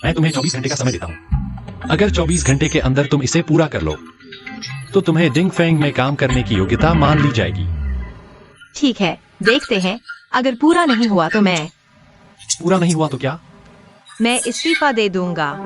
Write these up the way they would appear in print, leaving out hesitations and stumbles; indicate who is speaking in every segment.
Speaker 1: मैं तुम्हें 24 घंटे का समय देता हूँ। अगर 24 घंटे के अंदर तुम इसे पूरा कर लो तो तुम्हें डिंग फेंग में काम करने की योग्यता मान ली जाएगी।
Speaker 2: ठीक है, देखते हैं। अगर पूरा नहीं हुआ तो
Speaker 1: पूरा नहीं हुआ तो क्या?
Speaker 2: मैं इस्तीफा दे दूंगा।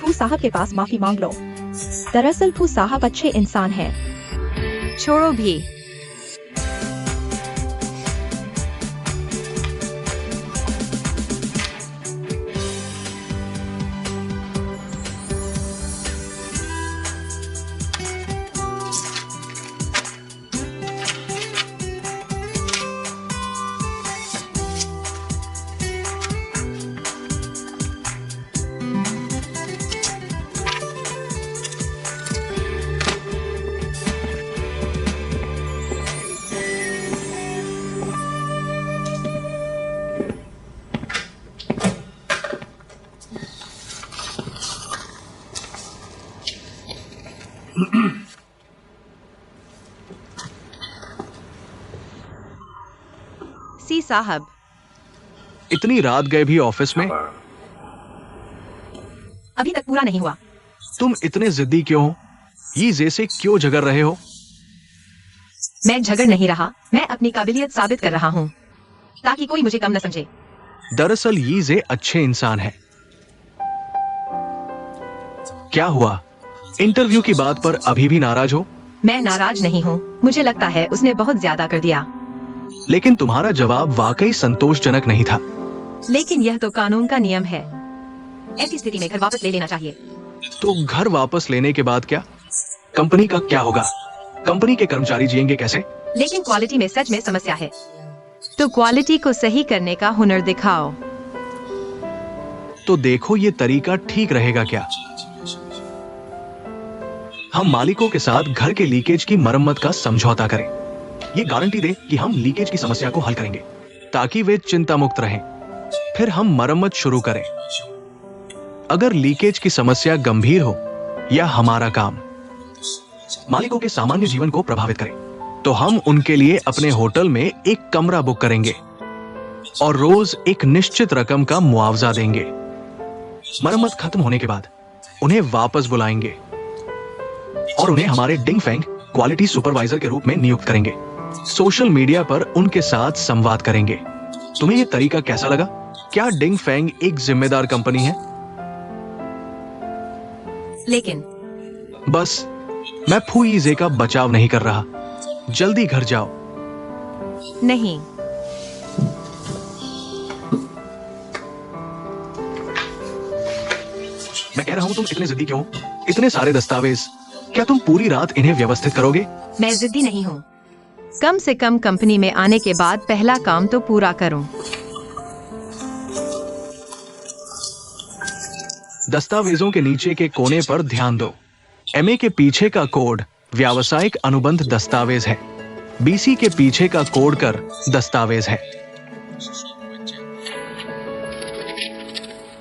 Speaker 3: फू साहब के पास माफी मांग लो। दरअसल फू साहब अच्छे इंसान हैं।
Speaker 2: छोड़ो भी। सी साहब,
Speaker 4: इतनी रात गए भी ऑफिस में?
Speaker 3: अभी तक पूरा नहीं हुआ।
Speaker 4: तुम इतने जिद्दी क्यों हो? ये जैसे क्यों झगड़ रहे हो?
Speaker 3: मैं झगड़ नहीं रहा, मैं अपनी काबिलियत साबित कर रहा हूँ ताकि कोई मुझे कम न समझे।
Speaker 4: दरअसल ये जे अच्छे इंसान है। क्या हुआ? इंटरव्यू की बात पर अभी भी नाराज हो?
Speaker 3: मैं नाराज नहीं हूँ, मुझे लगता है उसने बहुत ज्यादा कर दिया।
Speaker 4: लेकिन तुम्हारा जवाब वाकई संतोषजनक नहीं था।
Speaker 3: लेकिन यह तो कानून का नियम है। ऐसी स्थिति में घर वापस ले लेना चाहिए।
Speaker 4: तो घर वापस लेने के बाद क्या? कंपनी का क्या होगा? कंपनी के कर्मचारी जिएंगे कैसे?
Speaker 3: लेकिन क्वालिटी में सच में समस्या है।
Speaker 2: तो क्वालिटी को सही करने का हुनर दिखाओ।
Speaker 4: तो देखो ये तरीका ठीक रहेगा क्या? हम मालिकों के साथ घर के लीकेज की मरम्मत का समझौता करें। ये गारंटी दें कि हम लीकेज की समस्या को हल करेंगे ताकि वे चिंता मुक्त रहें। फिर हम मरम्मत शुरू करें। अगर लीकेज की समस्या गंभीर हो या हमारा काम मालिकों के सामान्य जीवन को प्रभावित करे तो हम उनके लिए अपने होटल में एक कमरा बुक करेंगे और रोज एक निश्चित रकम का मुआवजा देंगे। मरम्मत खत्म होने के बाद उन्हें वापस बुलाएंगे और उन्हें हमारे डिंग फेंग क्वालिटी सुपरवाइजर के रूप में नियुक्त करेंगे। सोशल मीडिया पर उनके साथ संवाद करेंगे। तुम्हें यह तरीका कैसा लगा? क्या डिंग फेंग एक जिम्मेदार कंपनी है?
Speaker 3: लेकिन
Speaker 4: बस मैं फू यीजे का बचाव नहीं कर रहा। जल्दी घर जाओ।
Speaker 2: नहीं,
Speaker 4: मैं कह रहा हूं तुम इतने जिद्दी क्यों? इतने सारे दस्तावेज, क्या तुम पूरी रात इन्हें व्यवस्थित करोगे?
Speaker 3: मैं जिद्दी नहीं हूँ।
Speaker 2: कम से कम कंपनी में आने के बाद पहला काम तो पूरा करूं।
Speaker 4: दस्तावेजों के नीचे के कोने पर ध्यान दो। एमए के पीछे का कोड व्यावसायिक अनुबंध दस्तावेज है। बीसी के पीछे का कोड कर दस्तावेज है।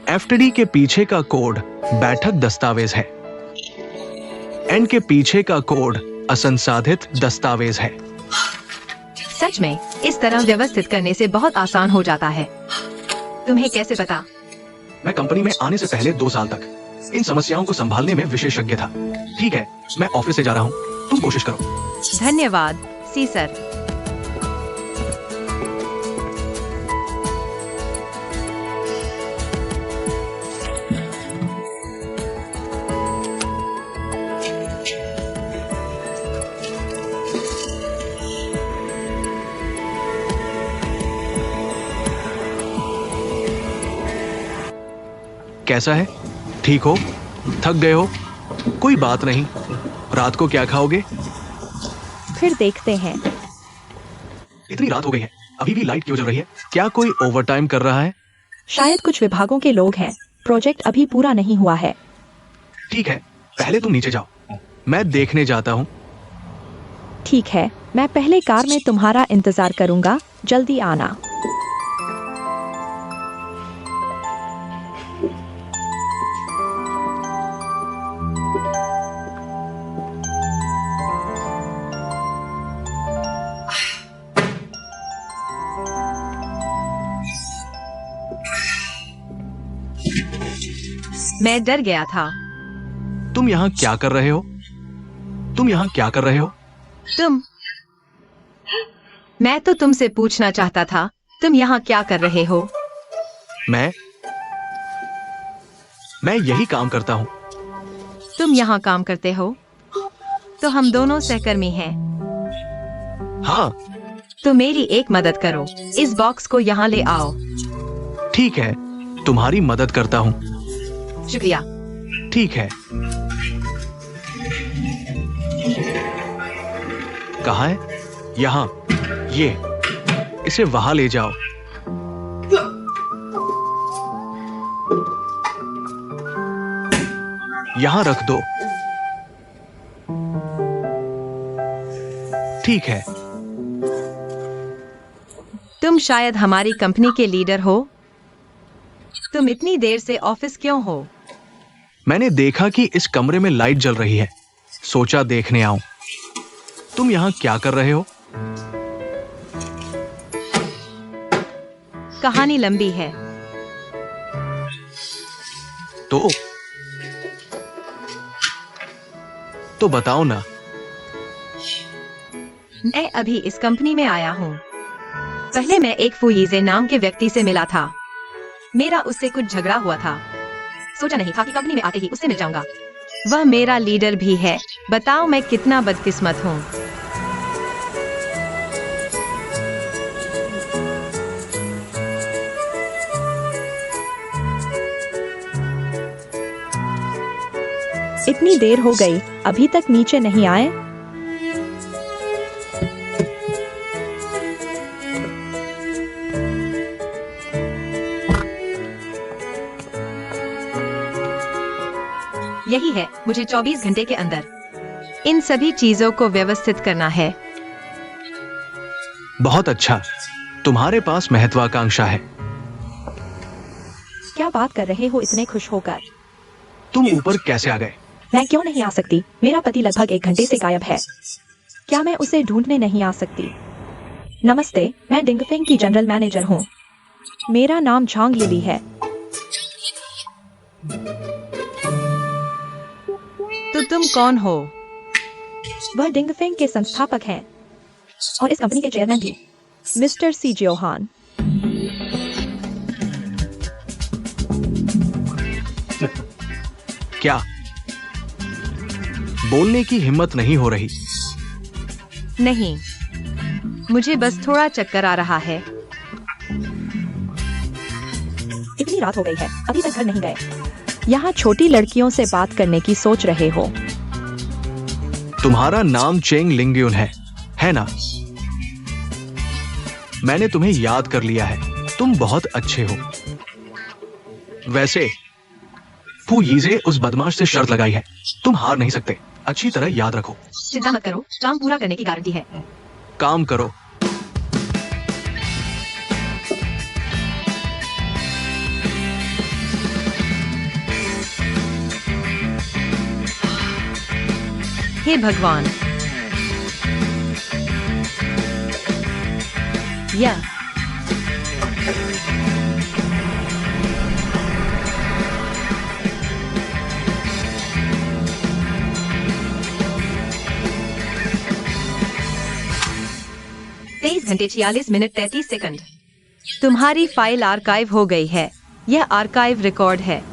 Speaker 4: एफटीडी के पीछे का कोड बैठक दस्तावेज है। एन के पीछे का कोड असंसाधित दस्तावेज है।
Speaker 3: सच में इस तरह व्यवस्थित करने से बहुत आसान हो जाता है। तुम्हें कैसे पता?
Speaker 4: मैं कंपनी में आने से पहले 2 साल तक इन समस्याओं को संभालने में विशेषज्ञ था। ठीक है, मैं ऑफिस से जा रहा हूँ, तुम कोशिश करो।
Speaker 2: धन्यवाद सी सर।
Speaker 4: कैसा है? ठीक हो? थक गए हो? कोई बात नहीं। रात को क्या खाओगे?
Speaker 3: फिर देखते हैं।
Speaker 4: इतनी रात हो गई है, अभी भी लाइट क्यों जल रही है? क्या कोई ओवरटाइम कर रहा है?
Speaker 5: शायद कुछ विभागों के लोग हैं। प्रोजेक्ट अभी पूरा नहीं हुआ है।
Speaker 4: ठीक है, पहले तुम नीचे जाओ, मैं देखने जाता हूँ।
Speaker 5: ठीक है, मैं पहले कार में तुम्हारा इंतजार करूंगा। जल्दी आना।
Speaker 3: मैं डर गया था।
Speaker 4: तुम यहाँ क्या कर रहे हो? तुम यहाँ क्या कर रहे हो?
Speaker 3: मैं तो तुमसे पूछना चाहता था, तुम यहाँ क्या कर रहे हो?
Speaker 4: मैं यही काम करता हूँ।
Speaker 3: तुम यहाँ काम करते हो? तो हम दोनों सहकर्मी हैं।
Speaker 4: हाँ,
Speaker 3: तो मेरी एक मदद करो, इस बॉक्स को यहाँ ले आओ।
Speaker 4: ठीक है, तुम्हारी मदद करता हूँ।
Speaker 3: शुक्रिया।
Speaker 4: ठीक है। कहाँ है? यहाँ। ये, इसे वहां ले जाओ। यहाँ रख दो। ठीक है।
Speaker 3: तुम शायद हमारी कंपनी के लीडर हो। तुम इतनी देर से ऑफिस क्यों हो?
Speaker 4: मैंने देखा कि इस कमरे में लाइट जल रही है, सोचा देखने आऊं। तुम यहाँ क्या कर रहे हो?
Speaker 3: कहानी लंबी है।
Speaker 4: तो बताओ ना।
Speaker 3: मैं अभी इस कंपनी में आया हूँ। पहले मैं एक फुयीजे नाम के व्यक्ति से मिला था। मेरा उससे कुछ झगड़ा हुआ था। सोचा नहीं था कि कंपनी में आते ही उससे मिल जाऊंगा। वह मेरा लीडर भी है। बताओ मैं कितना बदकिस्मत हूँ।
Speaker 5: इतनी देर हो गई, अभी तक नीचे नहीं आए।
Speaker 3: यही है, मुझे 24 घंटे के अंदर इन सभी चीजों को व्यवस्थित करना है।
Speaker 4: बहुत अच्छा, तुम्हारे पास महत्वाकांक्षा है।
Speaker 5: क्या बात कर रहे हो इतने खुश होकर?
Speaker 4: तुम ऊपर कैसे आ गए?
Speaker 5: मैं क्यों नहीं आ सकती? मेरा पति लगभग 1 घंटे से गायब है। क्या मैं उसे ढूंढने नहीं आ सकती? नमस्ते, मैं डिंगफेंग की जनरल मैनेजर हूँ। मेरा नाम झांग लिली है।
Speaker 3: तो तुम कौन हो?
Speaker 5: वह डिंगफेंग के संस्थापक हैं और इस कंपनी के चेयरमैन भी, मिस्टर सी जोहान।
Speaker 4: क्या बोलने की हिम्मत नहीं हो रही?
Speaker 3: नहीं, मुझे बस थोड़ा चक्कर आ रहा है।
Speaker 5: इतनी रात हो गई है, अभी तक घर नहीं गए। यहाँ छोटी लड़कियों से बात करने की सोच रहे हो?
Speaker 4: तुम्हारा नाम चेंग लिंग्यून है ना? मैंने तुम्हें याद कर लिया है। तुम बहुत अच्छे हो। वैसे फुयीजे उस बदमाश से शर्त लगाई है, तुम हार नहीं सकते। अच्छी तरह याद रखो।
Speaker 3: चिंता मत करो, काम पूरा करने की गारंटी है।
Speaker 4: काम करो।
Speaker 3: हे भगवान। या तेईस घंटे 46 मिनट 33 सेकंड। तुम्हारी फाइल आर्काइव हो गई है। यह आर्काइव रिकॉर्ड है।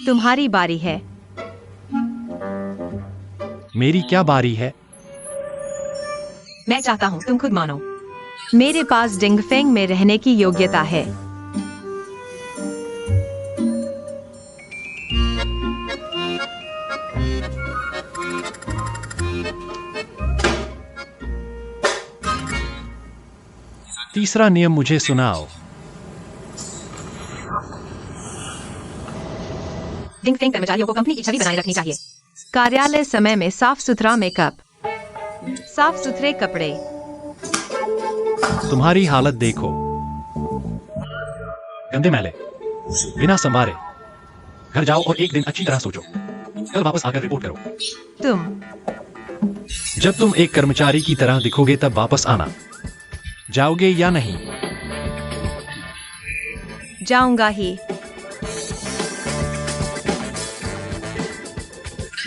Speaker 3: तुम्हारी बारी है।
Speaker 1: मेरी क्या बारी है?
Speaker 3: मैं चाहता हूँ तुम खुद मानो। मेरे पास डिंगफेंग में रहने की योग्यता है।
Speaker 1: तीसरा नियम मुझे सुनाओ।
Speaker 3: डिंग फेंग कर्मचारियों को कंपनी की छवि बनाए रखनी चाहिए।
Speaker 2: कार्यालय समय में साफ सुथरा मेकअप, साफ सुथरे कपड़े।
Speaker 1: तुम्हारी हालत देखो, गंदे मैले, बिना संवारे। घर जाओ और एक दिन अच्छी तरह सोचो, कल वापस आकर रिपोर्ट करो। जब तुम एक कर्मचारी की तरह दिखोगे तब वापस आना। जाओगे या नहीं?
Speaker 2: जाऊंगा ही।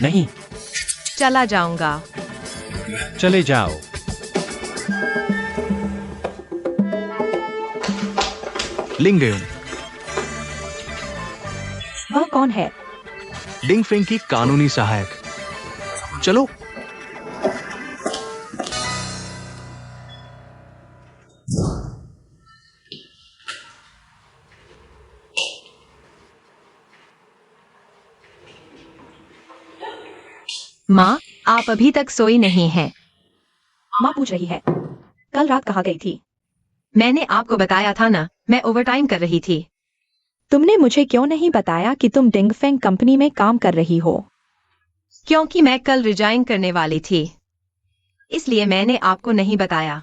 Speaker 1: नहीं,
Speaker 2: चला जाऊंगा।
Speaker 1: चले जाओ।
Speaker 4: लिंगयुन,
Speaker 5: वह कौन है?
Speaker 4: डिंग फेंग की कानूनी सहायक। चलो।
Speaker 2: माँ, आप अभी तक सोई नहीं हैं।
Speaker 5: माँ पूछ रही है, कल रात कहाँ गई थी?
Speaker 3: मैंने आपको बताया था ना, मैं ओवरटाइम कर रही थी।
Speaker 5: तुमने मुझे क्यों नहीं बताया कि तुम डिंगफेंग कंपनी में काम कर रही हो?
Speaker 2: क्योंकि मैं कल रिजाइन करने वाली थी, इसलिए मैंने आपको नहीं बताया।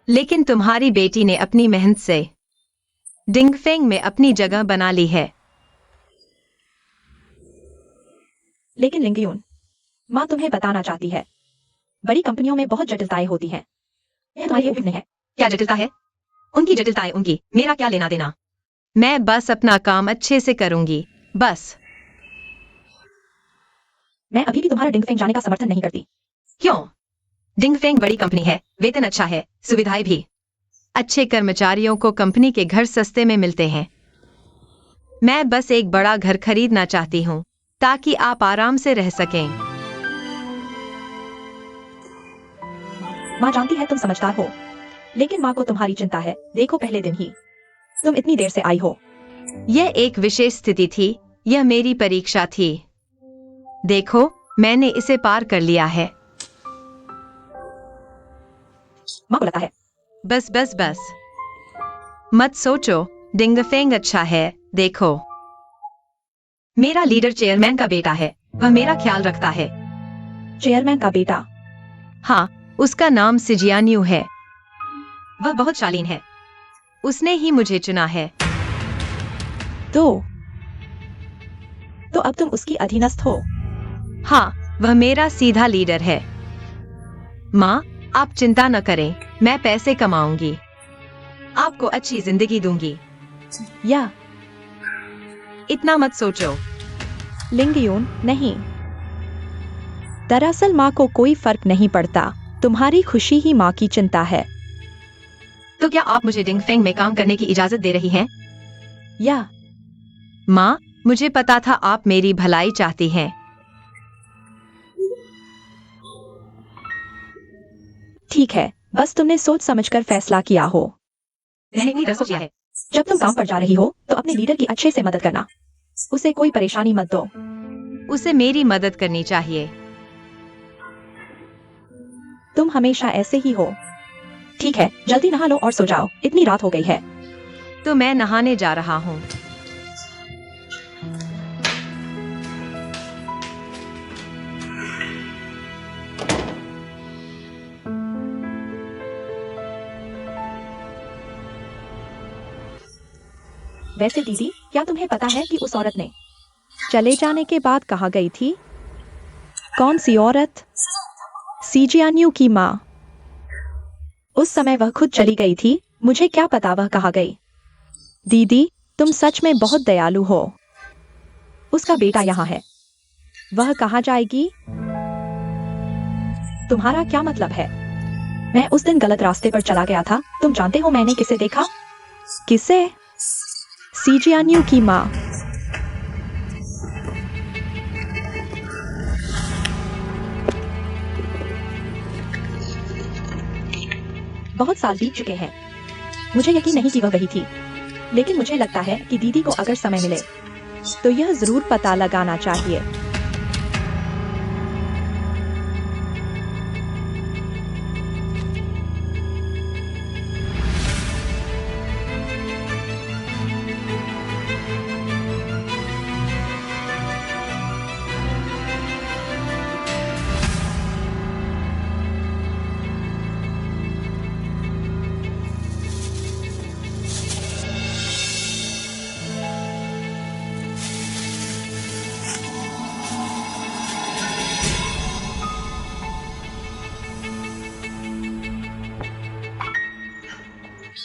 Speaker 2: लेकिन तुम्हारी बेटी ने अपनी मेहनत से डिंगफेंग में अपनी जगह बना ली है।
Speaker 5: लेकिन लिंगयुन, माँ तुम्हें बताना चाहती है, बड़ी कंपनियों में बहुत जटिलताएं होती हैं। यह तुम्हारी उपयुक्त नहीं है।
Speaker 3: क्या जटिलता है? उनकी जटिलताएं उनकी, मेरा क्या लेना देना।
Speaker 2: मैं बस अपना काम अच्छे से करूंगी, बस।
Speaker 5: मैं अभी भी तुम्हारा डिंगफेंग जाने का समर्थन नहीं करती।
Speaker 3: क्यों? डिंगफेंग बड़ी कंपनी है, वेतन अच्छा है, सुविधाएं भी।
Speaker 2: अच्छे कर्मचारियों को कंपनी के घर सस्ते में मिलते हैं। मैं बस एक बड़ा घर खरीदना चाहती हूँ ताकि आप आराम से रह सकें।
Speaker 5: माँ जानती है तुम समझदार हो, लेकिन माँ को तुम्हारी चिंता है। देखो, पहले दिन ही तुम इतनी देर से आई हो।
Speaker 2: यह एक विशेष स्थिति थी, यह मेरी परीक्षा थी। देखो, मैंने इसे पार कर लिया है।
Speaker 5: माँ को लगता है।
Speaker 2: बस बस बस, मत सोचो, डिंगफेंग अच्छा है। देखो,
Speaker 3: मेरा लीडर चेयरमैन का बेटा है, वह मेरा ख्याल रखता है।
Speaker 5: चेयरमैन का बेटा?
Speaker 2: हाँ, उसका नाम सिजियान्यू है।
Speaker 3: वह बहुत शालीन है।
Speaker 2: उसने ही मुझे चुना है।
Speaker 5: तो अब तुम उसकी अधीनस्थ हो?
Speaker 2: हाँ, वह मेरा सीधा लीडर है। माँ, आप चिंता न करें, मैं पैसे कमाऊंगी,
Speaker 3: आपको अच्छी जिंदगी दूंगी।
Speaker 5: या
Speaker 2: इतना मत सोचो।
Speaker 5: लिंगयुन, नहीं। दरअसल माँ को कोई फर्क नहीं पड़ता। तुम्हारी खुशी ही माँ की चिंता है।
Speaker 3: तो क्या आप मुझे डिंगफेंग में काम करने की इजाजत दे रही हैं?
Speaker 5: या
Speaker 2: माँ, मुझे पता था आप मेरी भलाई चाहती हैं।
Speaker 5: ठीक है, बस तुमने सोच समझकर फैसला किया हो।
Speaker 3: मैंने पूरी तरह सोच लिया है।
Speaker 5: जब तुम काम पर जा रही हो तो अपने लीडर की अच्छे से मदद करना। उसे कोई परेशानी मत दो।
Speaker 2: उसे मेरी मदद करनी चाहिए।
Speaker 5: तुम हमेशा ऐसे ही हो। ठीक है, जल्दी नहा लो और सो जाओ, इतनी रात हो गई है।
Speaker 2: तो मैं नहाने जा रहा हूँ।
Speaker 5: वैसे दीदी, क्या तुम्हें पता है कि उस औरत ने चले जाने के बाद कहाँ गई थी? कौन सी औरत? सिजियान्यू की माँ। उस समय वह खुद चली गई थी। मुझे क्या पता वह कहाँ गई। दीदी, तुम सच में बहुत दयालु हो। उसका बेटा यहाँ है, वह कहाँ जाएगी? तुम्हारा क्या मतलब है? मैं उस दिन गलत रास्ते पर चला गया था। तुम जानते हो मैंने किसे देखा? किसे? सिजियान्यू की माँ। बहुत साल बीत चुके हैं। मुझे यकीन नहीं कि वह वही थी, लेकिन मुझे लगता है कि दीदी को अगर समय मिले तो यह जरूर पता लगाना चाहिए।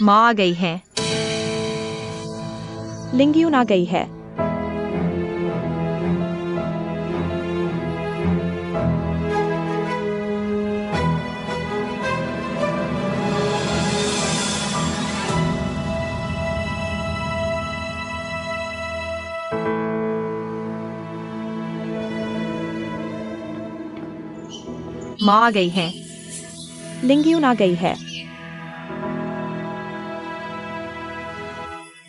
Speaker 2: माँ आ गई है।
Speaker 5: लिंगयून आ गई है।
Speaker 2: माँ आ गई है।
Speaker 5: लिंगयून आ गई है।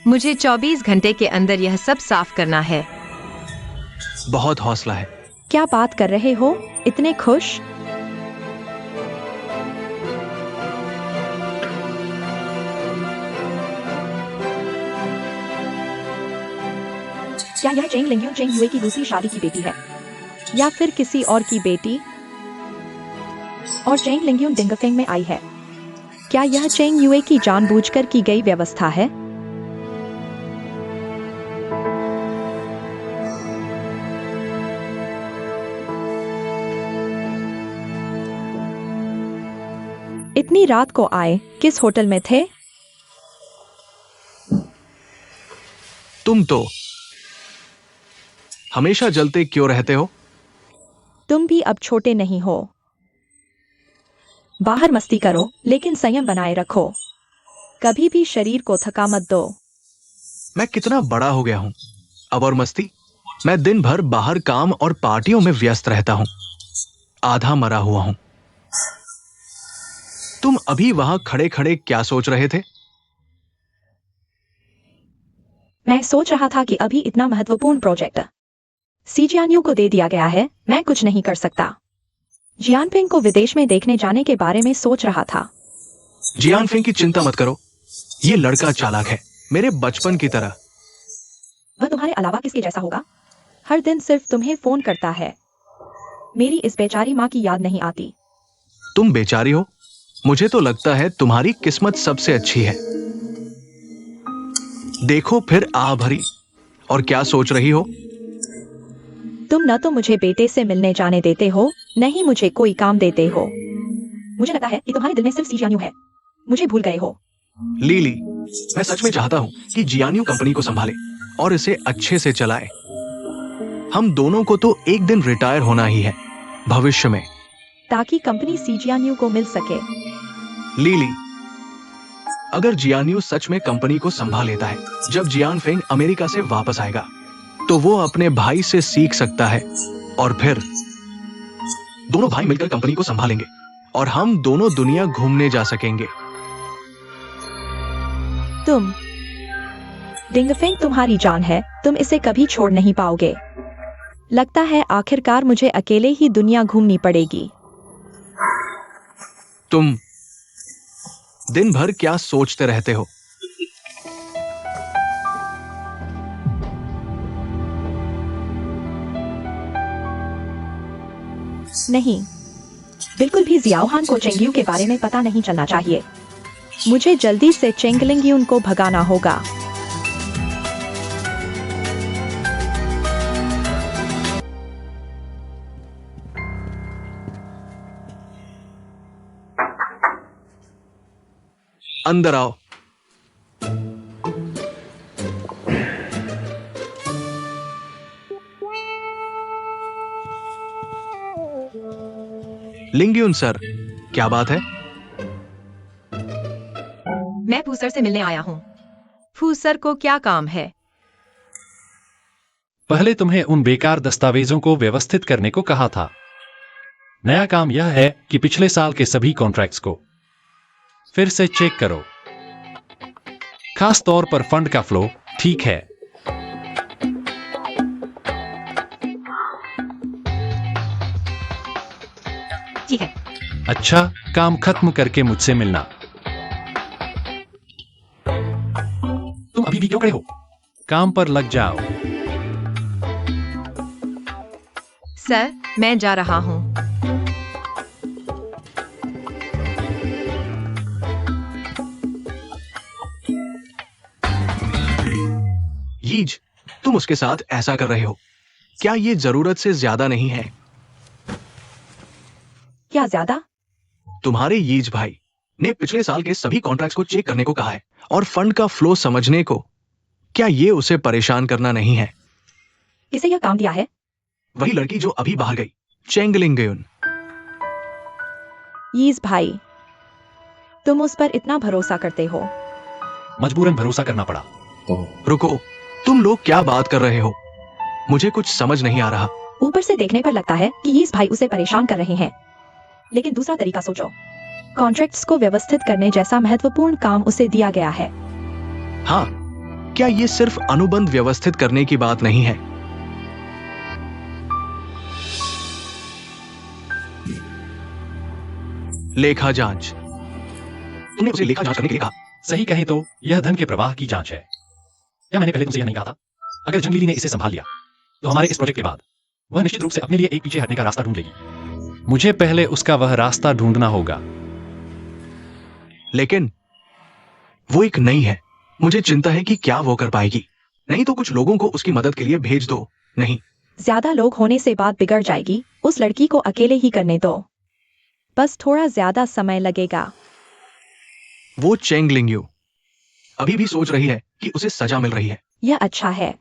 Speaker 2: मुझे 24 घंटे के अंदर यह सब साफ करना है।
Speaker 4: बहुत हौसला है।
Speaker 5: क्या बात कर रहे हो? इतने खुश? क्या यह चेंग लिंगयून चेंग युए की दूसरी शादी की बेटी है, या फिर किसी और की बेटी? और चेंग लिंगयून डिंगफेंग में आई है। क्या यह चेंग युए की जानबूझकर की गई व्यवस्था है? इतनी रात को आए, किस होटल में थे?
Speaker 4: तुम तो हमेशा जलते क्यों रहते हो?
Speaker 5: तुम भी अब छोटे नहीं हो। बाहर मस्ती करो, लेकिन संयम बनाए रखो। कभी भी शरीर को थका मत दो।
Speaker 4: मैं कितना बड़ा हो गया हूं। अब और मस्ती? मैं दिन भर बाहर काम और पार्टियों में व्यस्त रहता हूं। आधा मरा हुआ हूं। तुम अभी वहां खड़े खड़े क्या सोच रहे थे?
Speaker 5: मैं सोच रहा था कि अभी इतना महत्वपूर्ण प्रोजेक्ट सीजियान्यू को दे दिया गया है, मैं कुछ नहीं कर सकता। जियानफिंग को विदेश में देखने जाने के बारे में सोच रहा था।
Speaker 4: जियानफिंग की चिंता मत करो। ये लड़का चालाक है, मेरे बचपन की तरह।
Speaker 5: वह तुम्हारे अलावा किसके जैसा होगा? हर दिन सिर्फ तुम्हें फोन करता है। मेरी इस बेचारी माँ की याद नहीं आती।
Speaker 4: तुम बेचारी हो? मुझे तो लगता है तुम्हारी किस्मत सबसे अच्छी है। देखो फिर आ भरी। और क्या सोच रही हो?
Speaker 5: तुम न तो मुझे बेटे से मिलने जाने देते हो, न ही मुझे कोई काम देते हो। मुझे लगता है कि तुम्हारे दिल में सिर्फ सीजियान्यू है। मुझे भूल गए हो।
Speaker 4: लीली, मैं सच में चाहता हूं कि जियान्यू कंपनी को संभाले और इसे अच्छे से चलाए। हम दोनों को तो एक दिन रिटायर होना ही है, भविष्य में।
Speaker 5: ताकि कंपनी सीजियान्यू को मिल सके।
Speaker 4: लीली, अगर जियान्यू सच में कंपनी को संभाल लेता है, जब जियानफेंग अमेरिका से वापस आएगा, तो वो अपने भाई से सीख सकता है और फिर दोनों भाई मिलकर कंपनी को संभालेंगे और हम दोनों दुनिया घूमने जा सकेंगे।
Speaker 5: तुम डिंगफेंग तुम्हारी जान है, तुम इसे कभी छोड़ नहीं पाओगे। लगता है आखिरकार मुझे अकेले ही दुनिया घूमनी पड़ेगी।
Speaker 4: तुम दिन भर क्या सोचते रहते हो?
Speaker 5: नहीं, बिल्कुल भी जियाओहान को चेंगयू के बारे में पता नहीं चलना चाहिए। मुझे जल्दी से चेंगलिंगयून को भगाना होगा।
Speaker 4: अंदर आओ। लिंगयून सर, क्या बात है?
Speaker 2: मैं फूसर से मिलने आया हूँ। फूसर को क्या काम है?
Speaker 1: पहले तुम्हें उन बेकार दस्तावेजों को व्यवस्थित करने को कहा था। नया काम यह है कि पिछले साल के सभी कॉन्ट्रैक्ट्स को फिर से चेक करो, खास तौर पर फंड का फ्लो। ठीक है?
Speaker 2: ठीक है।
Speaker 1: अच्छा, काम खत्म करके मुझसे मिलना। तुम अभी भी क्यों खड़े हो? काम पर लग जाओ।
Speaker 2: सर, मैं जा रहा हूँ।
Speaker 4: यीज, तुम उसके साथ ऐसा कर रहे हो। क्या ये जरूरत से ज्यादा नहीं है?
Speaker 5: क्या ज्यादा?
Speaker 4: तुम्हारे यीज भाई ने पिछले साल के सभी कॉन्ट्रैक्ट्स को चेक करने को कहा है और फंड का फ्लो समझने को। क्या ये उसे परेशान करना नहीं है?
Speaker 5: इसे यह काम दिया है।
Speaker 4: वही लड़की जो अभी बाहर गई, चेंग लिंगयुन।
Speaker 5: यीज भाई, तुम उस पर इतना भरोसा करते हो?
Speaker 1: मजबूरन भरोसा करना पड़ा।
Speaker 4: रुको, तुम लोग क्या बात कर रहे हो? मुझे कुछ समझ नहीं आ रहा।
Speaker 5: ऊपर से देखने पर लगता है कि यीज भाई उसे परेशान कर रहे हैं, लेकिन दूसरा तरीका सोचो। कॉन्ट्रैक्ट्स को व्यवस्थित करने जैसा महत्वपूर्ण काम उसे दिया गया है।
Speaker 4: हाँ, क्या ये सिर्फ अनुबंध व्यवस्थित करने की बात नहीं है? लेखा जांच। तुमने उसे लेखा जांच करने के लिए कहा।
Speaker 1: सही कहें तो यह धन के प्रवाह की जांच है। क्या मैंने पहले तुमसे यह नहीं कहा था? अगर जंगलीली ने इसे संभाल लिया तो हमारे इस प्रोजेक्ट के बाद वह निश्चित रूप से अपने लिए एक पीछे हटने का रास्ता ढूंढ लेगी। मुझे पहले उसका वह रास्ता ढूंढना होगा।
Speaker 4: लेकिन वो एक नई है। मुझे चिंता है कि क्या वो कर पाएगी। नहीं तो कुछ लोगों को उसकी मदद के लिए भेज दो। नहीं,
Speaker 5: ज्यादा लोग होने से बात बिगड़ जाएगी। उस लड़की को अकेले ही करने दो। बस थोड़ा ज्यादा समय लगेगा।
Speaker 4: वो चेंग लिंगयू अभी भी सोच रही है कि उसे सजा मिल रही है।
Speaker 5: यह अच्छा है।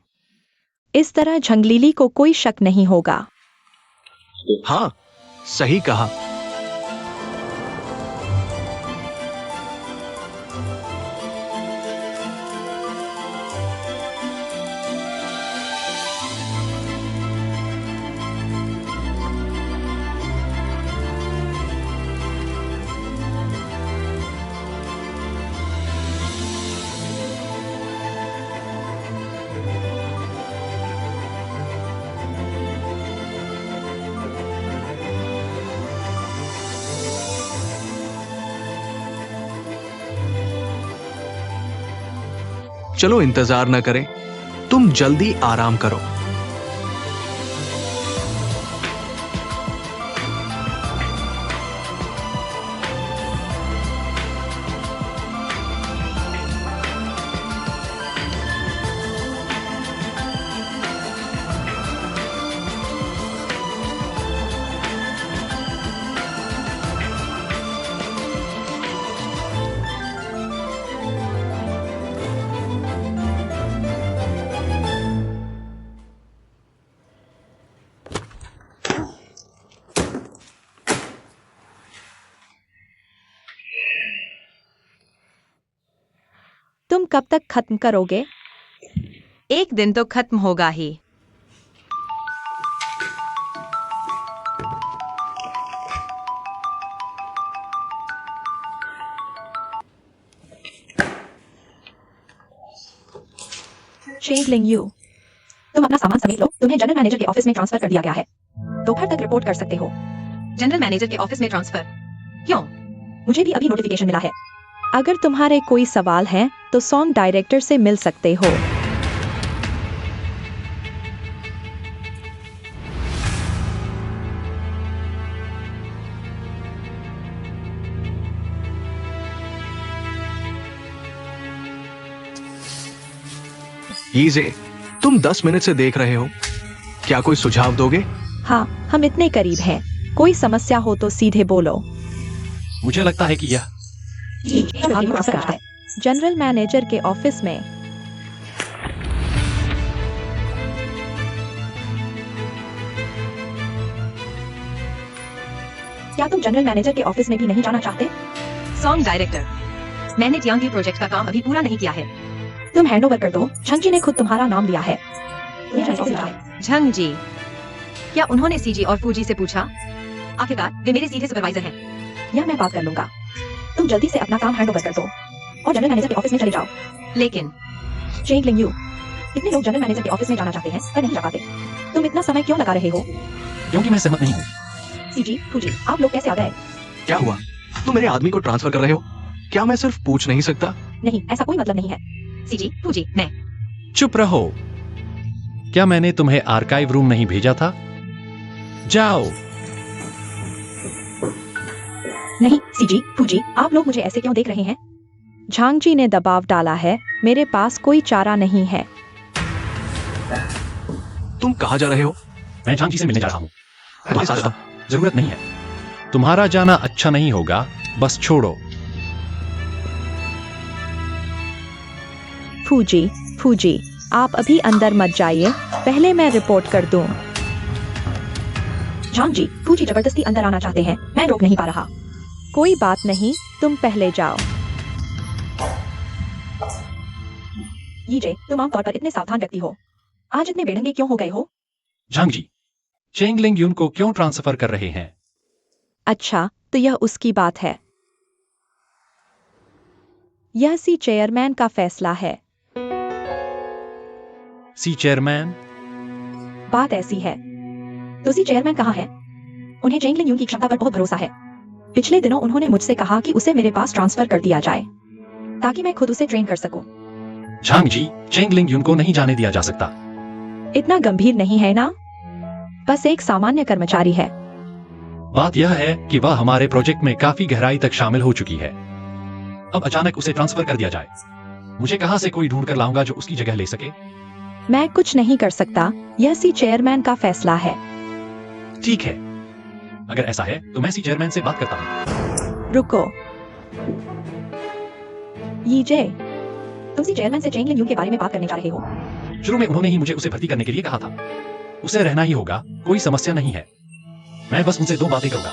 Speaker 5: इस तरह झंगलीली को कोई शक नहीं होगा।
Speaker 4: हाँ, सही कहा। चलो इंतजार न करें, तुम जल्दी आराम करो।
Speaker 5: तुम कब तक खत्म करोगे?
Speaker 2: एक दिन तो खत्म होगा ही।
Speaker 5: चेंग लिंगयू, तुम अपना सामान समेट लो। तुम्हें जनरल मैनेजर के ऑफिस में ट्रांसफर कर दिया गया है। दोपहर तक रिपोर्ट कर सकते हो।
Speaker 2: जनरल मैनेजर के ऑफिस में ट्रांसफर? क्यों?
Speaker 5: मुझे भी अभी नोटिफिकेशन मिला है। अगर तुम्हारे कोई सवाल हैं तो सॉन्ग डायरेक्टर से मिल सकते हो।
Speaker 4: यीजे, तुम 10 मिनट से देख रहे हो। क्या कोई सुझाव दोगे?
Speaker 5: हाँ, हम इतने करीब हैं। कोई समस्या हो तो सीधे बोलो।
Speaker 1: मुझे लगता है कि यह
Speaker 5: जनरल मैनेजर के ऑफिस में। क्या तुम जनरल मैनेजर के ऑफिस में भी नहीं जाना चाहते?
Speaker 2: सॉन्ग डायरेक्टर, मैंने टियांगी प्रोजेक्ट का काम अभी पूरा नहीं किया है।
Speaker 5: तुम हैंडओवर कर दो। झंग जी ने खुद तुम्हारा नाम लिया है।
Speaker 2: झंग जी? क्या उन्होंने सीजी और फूजी से पूछा? आखिरकार वे मेरे सीधे सुपरवाइजर हैं।
Speaker 5: यह मैं बात कर लूंगा। तुम जल्दी से अपना काम हैंडओवर कर दो और जनरल मैनेजर के ऑफिस में चले जाओ।
Speaker 2: लेकिन
Speaker 5: चेंग लिंगयू, इतने लोग जनरल मैनेजर के ऑफिस में जाना चाहते हैं पर नहीं जा पाते। तुम इतना समय क्यों लगा रहे हो?
Speaker 1: क्योंकि मैं सहमत नहीं हूँ।
Speaker 5: सीजी, फूजी, आप लोग कैसे आ गए?
Speaker 4: क्या हुआ? तुम मेरे आदमी को ट्रांसफर कर रहे हो? क्या मैं सिर्फ पूछ नहीं सकता?
Speaker 5: नहीं, ऐसा कोई मतलब नहीं है।
Speaker 2: सीजी, फूजी, मैं।
Speaker 1: चुप रहो। क्या मैंने तुम्हें आर्काइव रूम नहीं भेजा था? जाओ।
Speaker 5: नहीं, सीजी, फूजी, आप लोग मुझे ऐसे क्यों देख रहे हैं? झांग जी ने दबाव डाला है। मेरे पास कोई चारा नहीं है।
Speaker 4: तुम कहाँ जा रहे हो?
Speaker 1: मैं झांकी से मिलने जा रहा हूँ।
Speaker 4: तुम्हारे साथ?
Speaker 1: जरूरत नहीं है। तुम्हारा जाना अच्छा नहीं होगा। बस छोड़ो।
Speaker 5: फूजी, आप अभी अंदर मत जाइए, पहले मैं रिपोर्ट कर दूं।
Speaker 3: झांग जी, फूजी जबरदस्ती अंदर आना चाहते हैं, मैं रोक नहीं पा रहा।
Speaker 5: कोई बात नहीं, तुम पहले जाओ।
Speaker 3: यीजे, तुम आमतौर पर इतने सावधान व्यक्ति हो, आज इतने बेढंगे क्यों हो गए हो?
Speaker 1: झांग जी, चेंग लिंग यून को क्यों ट्रांसफर कर रहे हैं?
Speaker 5: अच्छा, तो यह उसकी बात है। यह सी चेयरमैन का फैसला है।
Speaker 1: सी चेयरमैन?
Speaker 3: बात ऐसी है, तो सी चेयरमैन कहाँ है? उन्हें चेंग लिंग यून की क्षमता पर बहुत भरोसा है। पिछले दिनों उन्होंने मुझसे कहा कि उसे मेरे पास ट्रांसफर कर दिया जाए, ताकि मैं खुद उसे ट्रेन कर सकूं।
Speaker 1: झांग जी, चेंग लिंग यून को नहीं जाने दिया जा सकता।
Speaker 5: इतना गंभीर नहीं है ना, बस एक सामान्य कर्मचारी है।
Speaker 1: बात यह है कि वह हमारे प्रोजेक्ट में काफी गहराई तक शामिल हो चुकी है। अब अचानक उसे ट्रांसफर कर दिया जाए, मुझे कहां से कोई ढूंढ कर लाऊंगा जो उसकी जगह ले सके?
Speaker 5: मैं कुछ नहीं कर सकता, यह सी चेयरमैन का फैसला है।
Speaker 1: ठीक है, अगर ऐसा है तो मैं सी चेयरमैन से बात करता हूँ।
Speaker 5: रुको,
Speaker 3: यीजे, तुम सी चेयरमैन से चेंग लिंग यून के बारे में बात करने जा रहे हो?
Speaker 1: शुरू में उन्होंने ही मुझे उसे भर्ती करने के लिए कहा था। उसे रहना ही होगा, कोई समस्या नहीं है। मैं बस उनसे 2 बातें करूंगा।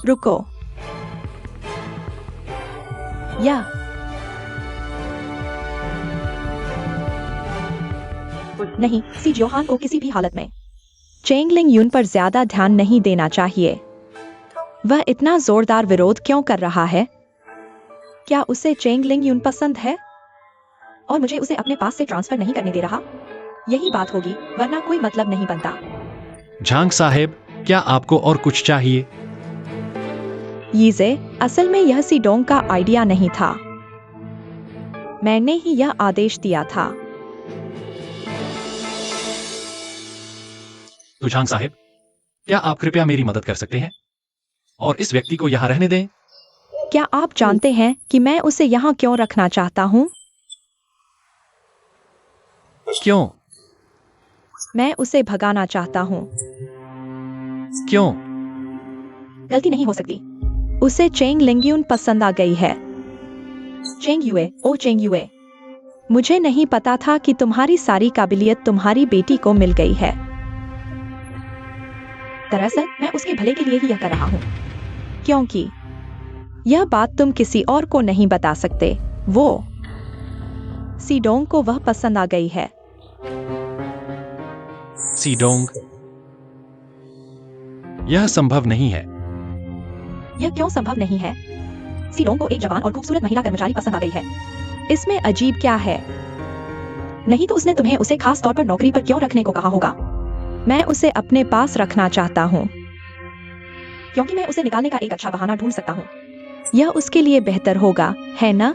Speaker 5: रुको, या
Speaker 3: नहीं, सी जोहान को किसी भी हालत में
Speaker 5: चेंग लिंग यून पर ज्यादा ध्यान नहीं देना चाहिए। वह इतना जोरदार विरोध क्यों कर रहा है? क्या उसे चेंग लिंग यून पसंद है?
Speaker 3: और मुझे उसे अपने पास से ट्रांसफर नहीं करने दे रहा? यही बात होगी, वरना कोई मतलब नहीं बनता।
Speaker 1: झांग साहेब, क्या आपको और कुछ चाहिए?
Speaker 5: यीजे, असल में यह सी डोंग का आइडिया नहीं था, मैंने ही यह आदेश दिया था।
Speaker 1: तो झांग साहेब, क्या आप कृपया मेरी मदद कर सकते हैं और इस व्यक्ति को यहाँ रहने दें?
Speaker 5: क्या आप जानते हैं कि मैं उसे यहाँ क्यों रखना चाहता हूँ?
Speaker 1: क्यों?
Speaker 5: मैं उसे भगाना चाहता हूँ।
Speaker 1: क्यों?
Speaker 3: गलती नहीं हो सकती।
Speaker 5: उसे चेंग लिंग यून पसंद आ गई है।
Speaker 3: चेंग युए, ओ चेंग युए,
Speaker 5: मुझे नहीं पता था कि तुम्हारी सारी काबिलियत तुम्हारी बेटी को मिल गई है।
Speaker 3: दरअसल मैं उसके भले के लिए ही यह कर रहा हूँ।
Speaker 5: क्योंकि यह बात तुम किसी और को नहीं बता सकते। वो सी डोंग को वह पसंद आ गई है।
Speaker 1: सी डोंग? यह संभव नहीं है।
Speaker 3: यह क्यों संभव नहीं है? सी डोंग को एक जवान और खूबसूरत महिला कर्मचारी पसंद आ गई है।
Speaker 5: इसमें अजीब क्या है?
Speaker 3: नहीं तो उसने तुम्हें उसे खास तौर पर नौकरी पर क्यों रखने को कहा होगा?
Speaker 5: मैं उसे अपने पास रखना चाहता हूँ,
Speaker 3: क्योंकि मैं उसे निकालने का एक अच्छा बहाना ढूंढ सकता हूँ।
Speaker 5: यह उसके लिए बेहतर होगा, है ना?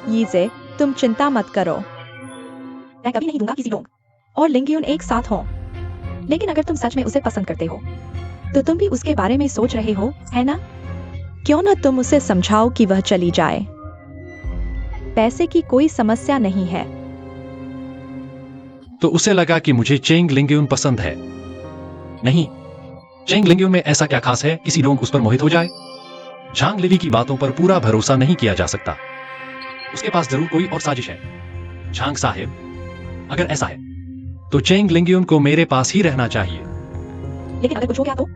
Speaker 5: यीजे, तुम चिंता मत करो।
Speaker 3: मैं कभी नहीं दूंगा किसी डोंग और लिंग यून एक साथ हो। लेकिन अगर तुम सच में उसे पसंद करते हो, तो तुम भी उसके बारे में सोच रहे हो, है ना?
Speaker 5: क्यों न तुम उसे समझाओ कि वह चली जाए। पैसे की कोई समस्या नहीं है।
Speaker 1: तो उसे लगा कि मुझे चेंग लिंग यून पसंद है। नहीं, चेंग लिंग यून में ऐसा क्या खास है किसी डोंग उस पर मोहित हो जाए? झांग लिवी की बातों पर पूरा भरोसा नहीं किया जा सकता। उसके पास जरूर कोई और साजिश है। झांग साहेब, अगर ऐसा है तो चेंग लिंग यून को मेरे पास ही रहना चाहिए।
Speaker 3: लेकिन अगर कुछ हो गया तो?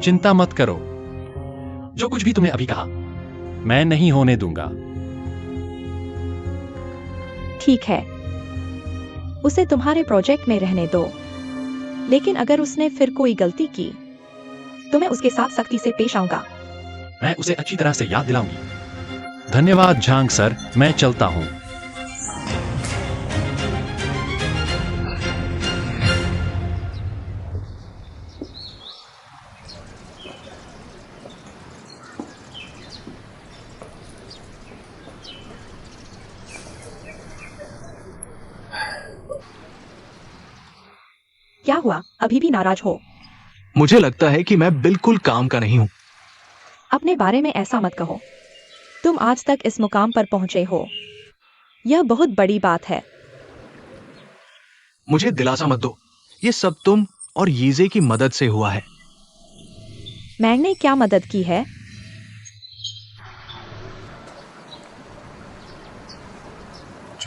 Speaker 1: चिंता मत करो, जो कुछ भी तुमने अभी कहा मैं नहीं होने दूंगा।
Speaker 5: ठीक है, उसे तुम्हारे प्रोजेक्ट में रहने दो। लेकिन अगर उसने फिर कोई गलती की
Speaker 3: तो मैं उसके साथ सख्ती से पेश आऊंगा।
Speaker 1: मैं उसे अच्छी तरह से याद दिलाऊंगी। धन्यवाद झांग सर, मैं चलता हूं।
Speaker 3: क्या हुआ, अभी भी नाराज हो?
Speaker 4: मुझे लगता है कि मैं बिल्कुल काम का नहीं हूं।
Speaker 3: अपने बारे में ऐसा मत कहो।
Speaker 5: तुम आज तक इस मुकाम पर पहुंचे हो, यह बहुत बड़ी बात है।
Speaker 4: मुझे दिलासा मत दो, ये सब तुम और यीजे की मदद से हुआ है।
Speaker 5: मैंने क्या मदद की है?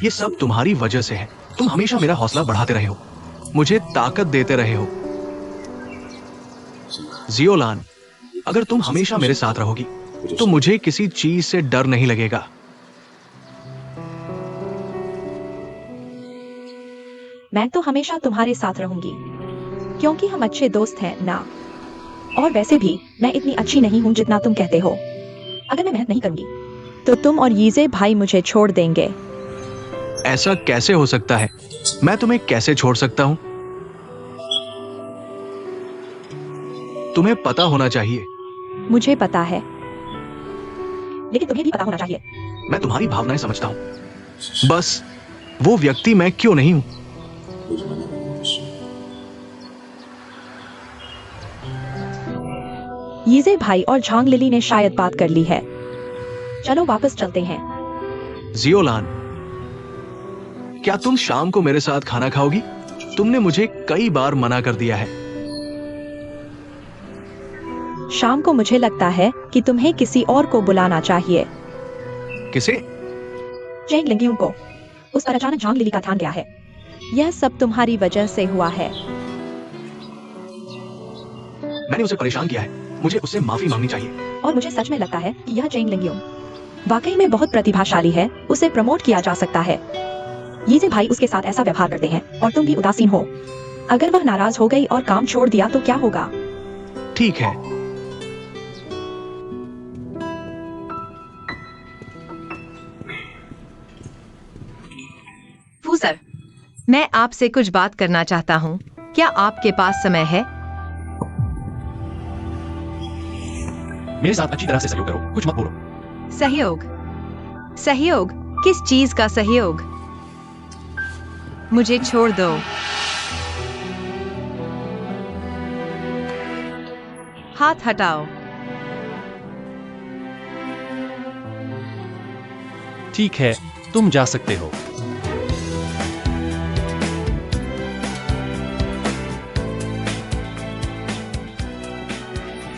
Speaker 4: ये सब तुम्हारी वजह से है। तुम हमेशा मेरा हौसला बढ़ाते रहे हो, मुझे ताकत देते रहे हो। जियोलान, अगर तुम हमेशा मेरे साथ रहोगी तो मुझे किसी चीज से डर नहीं लगेगा।
Speaker 5: मैं तो हमेशा तुम्हारे साथ रहूंगी, क्योंकि हम अच्छे दोस्त हैं ना। और वैसे भी मैं इतनी अच्छी नहीं हूं जितना तुम कहते हो। अगर मैं मेहनत नहीं करूंगी तो तुम और यीजे भाई मुझे छोड़ देंगे।
Speaker 4: ऐसा कैसे हो सकता है? मैं तुम्हें कैसे छोड़ सकता हूं? तुम्हें पता होना चाहिए।
Speaker 5: मुझे पता है, लेकिन तुम्हें भी पता होना चाहिए।
Speaker 4: मैं तुम्हारी भावनाएं समझता हूं, बस वो व्यक्ति मैं क्यों नहीं हूं।
Speaker 5: यीजे भाई और झांग लिली ने शायद बात कर ली है। चलो वापस चलते हैं।
Speaker 4: जियोलान, क्या तुम शाम को मेरे साथ खाना खाओगी? तुमने मुझे कई बार मना कर दिया है।
Speaker 5: शाम को मुझे लगता है कि तुम्हें किसी और को बुलाना चाहिए।
Speaker 4: किसे?
Speaker 5: चेंग लिंगियों को। उस पर अचानक झांग लिली का ध्यान गया है। यह सब तुम्हारी वजह से हुआ है।
Speaker 4: मैंने उसे परेशान किया है, मुझे उससे माफी मांगनी चाहिए।
Speaker 5: और मुझे सच में लगता है कि यह चेंग लिंगियों वाकई में बहुत प्रतिभाशाली है। उसे प्रमोट किया जा सकता है। यीजे भाई उसके साथ ऐसा व्यवहार करते हैं और तुम भी उदासीन हो। अगर वह नाराज हो गई और काम छोड़ दिया तो क्या होगा?
Speaker 4: ठीक है,
Speaker 2: फू सर, मैं आपसे कुछ बात करना चाहता हूँ। क्या आपके पास समय है?
Speaker 1: मेरे साथ अच्छी तरह से सहयोग करो, कुछ मत बोलो।
Speaker 2: सहयोग? सहयोग? किस चीज का सहयोग? मुझे छोड़ दो। हाथ हटाओ।
Speaker 1: ठीक है, तुम जा सकते हो।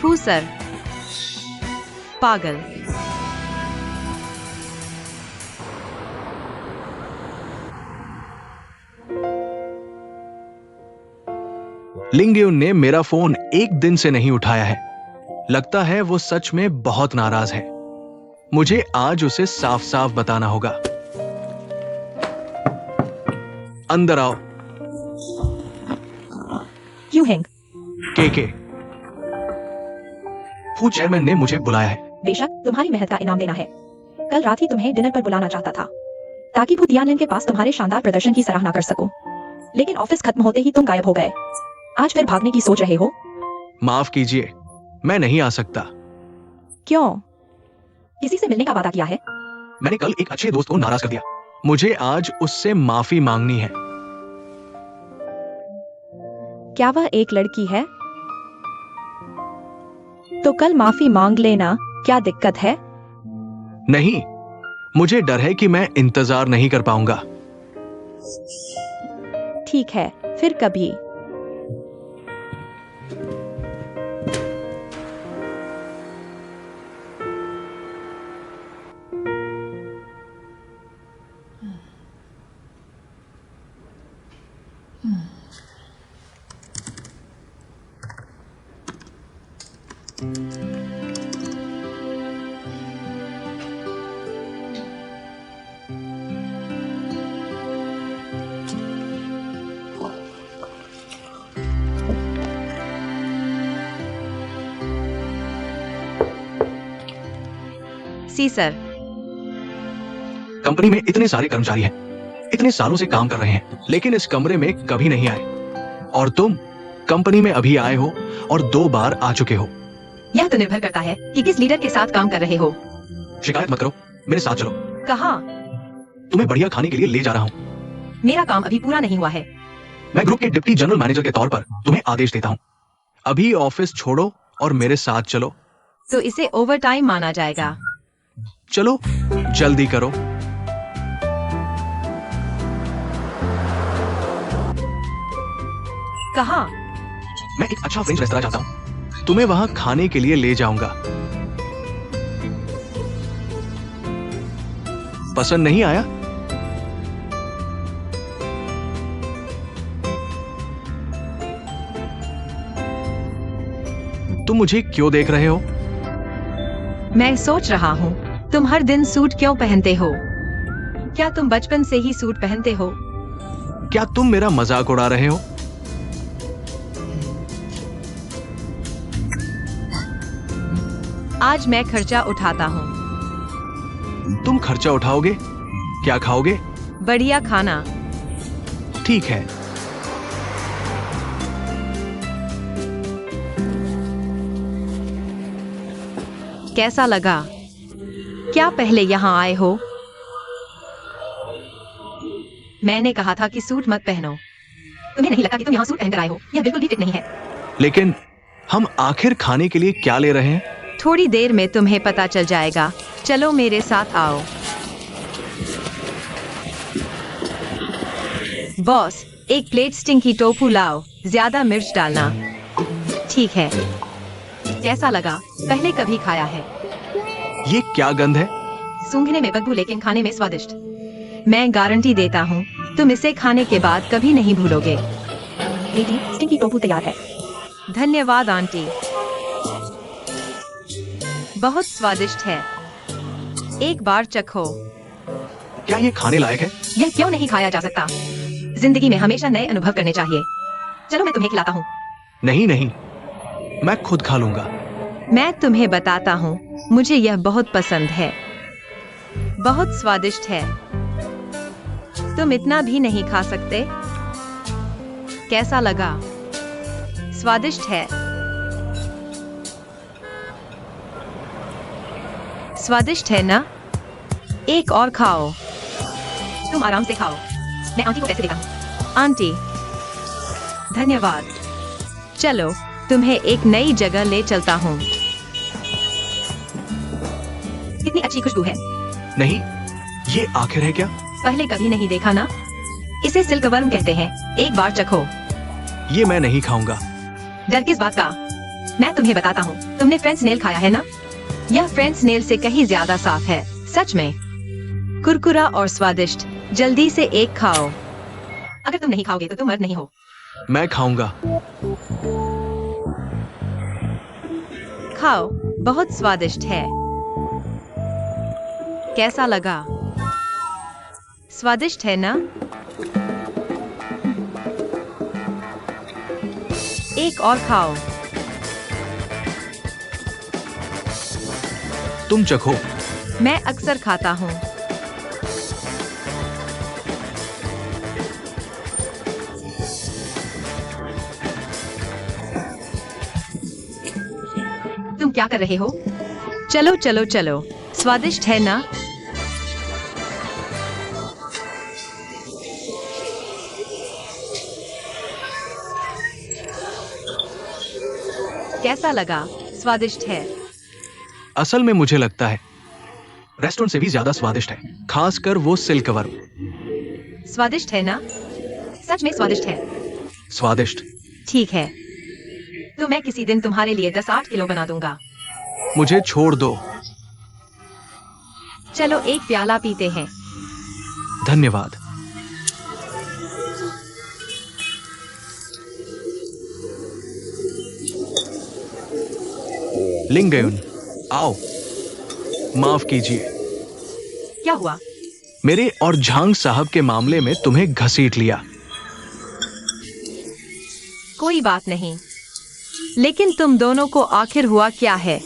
Speaker 2: फू सर, पागल।
Speaker 4: लिंगयुन ने मेरा फोन एक दिन से नहीं उठाया है। लगता है वो सच में बहुत नाराज है। मुझे आज उसे साफ साफ बताना होगा। अंदर आओ।
Speaker 5: क्यों हैंग?
Speaker 4: के फू चेयरमैन ने मुझे बुलाया है।
Speaker 5: बेशक तुम्हारी मेहनत का इनाम देना है। कल रात ही तुम्हें डिनर पर बुलाना चाहता था, ताकि वो तियानलिन के पास तुम्हारे शानदार प्रदर्शन की सराहना कर सकूं। लेकिन ऑफिस खत्म होते ही तुम गायब हो गए। आज फिर भागने की सोच रहे हो?
Speaker 4: माफ कीजिए, मैं नहीं आ सकता।
Speaker 5: क्यों? किसी से मिलने का वादा किया है?
Speaker 4: मैंने कल एक अच्छे दोस्त को नाराज कर दिया। मुझे आज उससे माफी मांगनी है।
Speaker 5: क्या वह एक लड़की है? तो कल माफी मांग लेना, क्या दिक्कत है?
Speaker 4: नहीं, मुझे डर है कि मैं इंतजार नहीं कर पाऊंगा।
Speaker 5: ठीक है, फिर कभी।
Speaker 2: सी सर।
Speaker 4: कंपनी में इतने सारे कर्मचारी हैं, इतने सालों से काम कर रहे हैं, लेकिन इस कमरे में कभी नहीं आए। और तुम कंपनी में अभी आए हो और 2 बार आ चुके हो।
Speaker 2: यह तो निर्भर करता है कि किस लीडर के साथ काम कर रहे हो।
Speaker 4: शिकायत मत करो, मेरे साथ चलो।
Speaker 2: कहाँ?
Speaker 4: तुम्हें बढ़िया खाने के लिए ले जा रहा हूँ।
Speaker 2: मेरा काम अभी पूरा नहीं हुआ है।
Speaker 4: मैं ग्रुप के डिप्टी जनरल मैनेजर के तौर पर तुम्हें आदेश देता हूँ। अभी ऑफिस छोड़ो और मेरे साथ चलो।
Speaker 2: तो इसे ओवर टाइम माना जाएगा।
Speaker 4: चलो, जल्दी करो।
Speaker 2: कहाँ?
Speaker 4: मैं एक अच्छा फ्रेंच रेस्तरां चाहता हूँ, तुम्हें वहां खाने के लिए ले जाऊंगा। पसंद नहीं आया? तुम मुझे क्यों देख रहे हो?
Speaker 2: मैं सोच रहा हूँ तुम हर दिन सूट क्यों पहनते हो? क्या तुम बचपन से ही सूट पहनते हो?
Speaker 4: क्या तुम मेरा मजाक उड़ा रहे हो?
Speaker 2: आज मैं खर्चा उठाता हूँ।
Speaker 4: तुम खर्चा उठाओगे? क्या खाओगे?
Speaker 2: बढ़िया खाना।
Speaker 4: ठीक है।
Speaker 2: कैसा लगा? क्या पहले यहाँ आए हो? मैंने कहा था कि सूट मत पहनो। तुम्हें नहीं लगता कि तुम यहाँ सूट पहनकर आए हो? यह बिल्कुल भी फिट नहीं है।
Speaker 4: लेकिन हम आखिर खाने के लिए क्या ले रहे हैं?
Speaker 2: थोड़ी देर में तुम्हें पता चल जाएगा। चलो मेरे साथ आओ। बॉस, एक प्लेट स्टिंकी टोफू लाओ। ज्यादा मिर्च डालना। ठीक है। कैसा लगा? पहले कभी खाया है?
Speaker 4: ये क्या गंध है?
Speaker 2: सूंघने में बदबू लेकिन खाने में स्वादिष्ट। मैं गारंटी देता हूँ तुम इसे खाने के बाद कभी नहीं भूलोगे।
Speaker 5: बेटी, स्टिंकी टोफू तैयार है।
Speaker 2: धन्यवाद आंटी। बहुत स्वादिष्ट है। एक बार चखो।
Speaker 4: क्या ये खाने लायक है?
Speaker 2: यह क्यों नहीं खाया जा सकता? जिंदगी में हमेशा नए अनुभव करने चाहिए। चलो मैं तुम्हें खिलाता हूँ।
Speaker 4: नहीं नहीं, मैं खुद खा लूंगा।
Speaker 2: मैं तुम्हें बताता हूँ, मुझे यह बहुत पसंद है। बहुत स्वादिष्ट है। तुम इतना भी नहीं खा सकते? कैसा लगा? स्वादिष्ट है। स्वादिष्ट है ना? एक और खाओ। तुम आराम से खाओ। मैं आंटी को पैसे देता हूँ। आंटी, धन्यवाद। चलो, तुम्हें एक नई जगह ले चलता हूँ। कितनी अच्छी खुशबू है।
Speaker 4: नहीं, ये आखिर है क्या?
Speaker 2: पहले कभी नहीं देखा ना? इसे सिल्कवर्म कहते हैं। एक बार चखो।
Speaker 4: ये मैं नहीं खाऊंगा।
Speaker 2: डर किस बात का? मैं तुम्हें बताता हूँ। तुमने फ्रेंच स्नेल खाया है ना? यह फ्रेंच स्नेल से कहीं ज्यादा साफ है। सच में कुरकुरा और स्वादिष्ट। जल्दी से एक खाओ। अगर तुम नहीं खाओगे तो तुम मर्द नहीं हो।
Speaker 4: मैं खाऊंगा।
Speaker 2: खाओ, बहुत स्वादिष्ट है। कैसा लगा? स्वादिष्ट है ना? एक और खाओ।
Speaker 4: तुम चखो।
Speaker 2: मैं अक्सर खाता हूँ। तुम क्या कर रहे हो? चलो चलो चलो। स्वादिष्ट है ना? कैसा लगा? स्वादिष्ट है।
Speaker 4: असल में मुझे लगता है रेस्टोरेंट से भी ज्यादा स्वादिष्ट है, खासकर वो सिल्कवर्म।
Speaker 2: स्वादिष्ट है ना? सच में स्वादिष्ट है।
Speaker 4: स्वादिष्ट।
Speaker 2: ठीक है, तो मैं किसी दिन तुम्हारे लिए 10-8 किलो बना दूंगा।
Speaker 4: मुझे छोड़ दो।
Speaker 2: चलो एक प्याला पीते हैं।
Speaker 4: धन्यवाद। लिंगयुन, आओ। माफ कीजिए,
Speaker 2: क्या हुआ?
Speaker 4: मेरे और झांग साहब के मामले में तुम्हें घसीट लिया।
Speaker 2: कोई बात नहीं, लेकिन तुम दोनों को आखिर हुआ क्या है?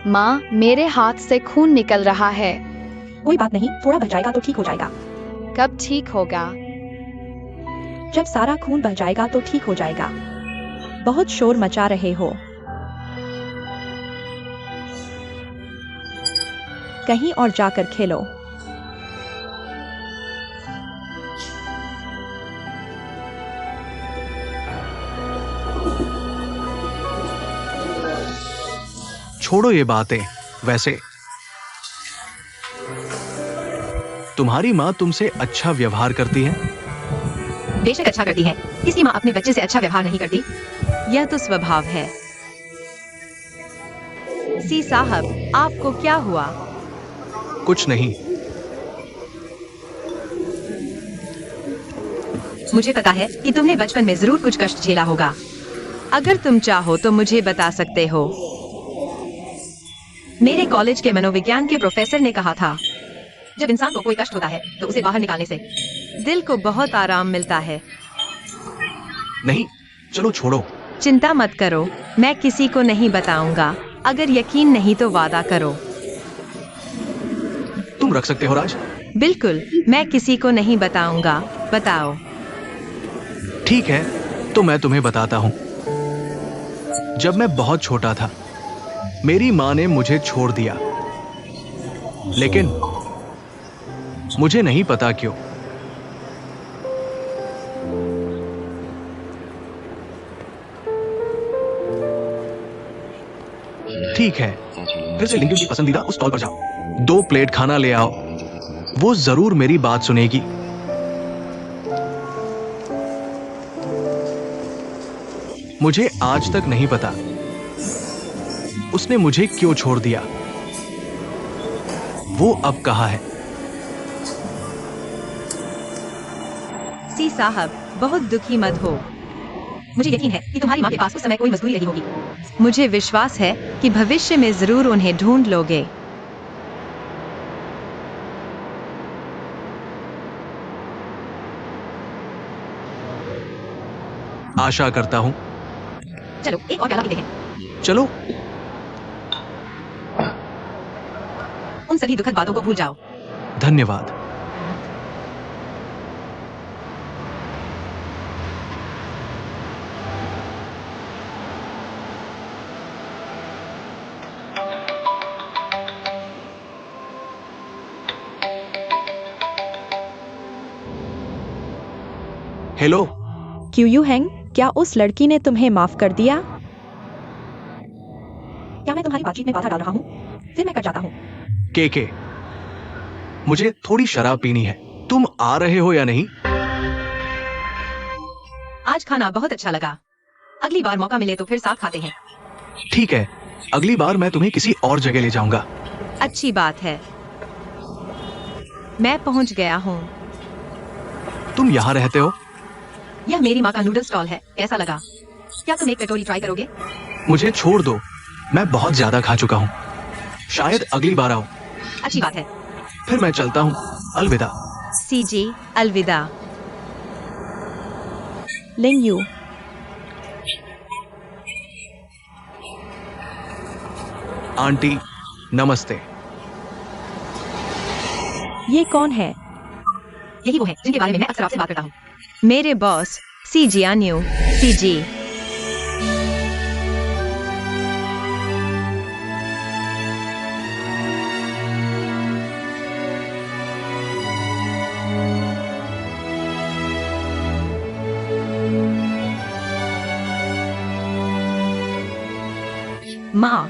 Speaker 3: माँ, मेरे हाथ से खून निकल रहा है।
Speaker 5: कोई बात नहीं, थोड़ा बच जाएगा तो ठीक हो जाएगा।
Speaker 3: कब ठीक होगा?
Speaker 5: जब सारा खून बह जाएगा तो ठीक हो जाएगा। बहुत शोर मचा रहे हो। कहीं और जाकर खेलो।
Speaker 4: छोड़ो ये बातें। वैसे तुम्हारी माँ तुमसे अच्छा व्यवहार करती है?
Speaker 3: बेशक अच्छा करती है। किसी माँ अपने बच्चे से अच्छा व्यवहार नहीं करती।
Speaker 2: यह तो स्वभाव है। सी साहब, आपको क्या हुआ?
Speaker 4: कुछ नहीं।
Speaker 3: मुझे पता है कि तुमने बचपन में जरूर कुछ कष्ट झेला होगा।
Speaker 2: अगर तुम चाहो तो मुझे बता सकते हो।
Speaker 3: मेरे कॉलेज के मनोविज्ञान के प्रोफेसर ने कहा था, जब इंसान को कोई कष्ट होता है तो उसे बाहर निकालने से
Speaker 2: दिल को बहुत आराम मिलता है।
Speaker 4: नहीं, चलो छोड़ो।
Speaker 2: चिंता मत करो, मैं किसी को नहीं बताऊंगा। अगर यकीन नहीं तो वादा करो।
Speaker 4: तुम रख सकते हो राज?
Speaker 2: बिल्कुल, मैं किसी को नहीं बताऊंगा। बताओ।
Speaker 4: ठीक है, तो मैं तुम्हें बताता हूं। जब मैं बहुत छोटा था, मेरी मां ने मुझे छोड़ दिया, लेकिन मुझे नहीं पता क्यों। ठीक है, फिर से लिंगू की पसंदीदा उस स्टॉल पर जाओ। 2 प्लेट खाना ले आओ, वो जरूर मेरी बात सुनेगी। मुझे आज तक नहीं पता उसने मुझे क्यों छोड़ दिया। वो अब कहाँ है?
Speaker 2: सी साहब, बहुत दुखी मत हो।
Speaker 3: मुझे यकीन है कि तुम्हारी माँ के पास उस समय कोई मजदूरी रही होगी।
Speaker 2: मुझे विश्वास है कि भविष्य में जरूर उन्हें ढूंढ लोगे।
Speaker 4: आशा करता हूं।
Speaker 3: चलो एक और प्याला पीते हैं।
Speaker 4: चलो।
Speaker 3: उन सभी दुखद बातों को भूल जाओ।
Speaker 4: धन्यवाद। हेलो।
Speaker 5: क्यू हैंग, क्या उस लड़की ने तुम्हें माफ कर दिया?
Speaker 3: क्या मैं तुम्हारी बातचीत में बाधा डाल रहा हूँ? फिर मैं कट जाता हूँ।
Speaker 4: के मुझे थोड़ी शराब पीनी है। तुम आ रहे हो या नहीं?
Speaker 3: आज खाना बहुत अच्छा लगा। अगली बार मौका मिले तो फिर साथ खाते हैं।
Speaker 4: ठीक है, अगली बार मैं तुम्हें किसी और जगह ले जाऊंगा।
Speaker 2: अच्छी बात है। मैं पहुंच गया हूँ।
Speaker 4: तुम यहाँ रहते हो?
Speaker 3: यह मेरी माँ का नूडल स्टॉल है। कैसा लगा? क्या तुम एक कटोरी ट्राई करोगे?
Speaker 4: मुझे छोड़ दो, मैं बहुत ज्यादा खा चुका हूँ। शायद अगली बार आओ।
Speaker 3: अच्छी बात है।
Speaker 4: फिर मैं चलता हूँ। अलविदा।
Speaker 2: सी जी, अलविदा।
Speaker 5: लिंग यू,
Speaker 4: आंटी, नमस्ते।
Speaker 5: ये कौन है?
Speaker 3: यही वो है जिनके बारे में मैं अक्सर आपसे बात करता हूँ।
Speaker 2: मेरे बॉस सी जी अन्यू। सी जी।
Speaker 3: माँ,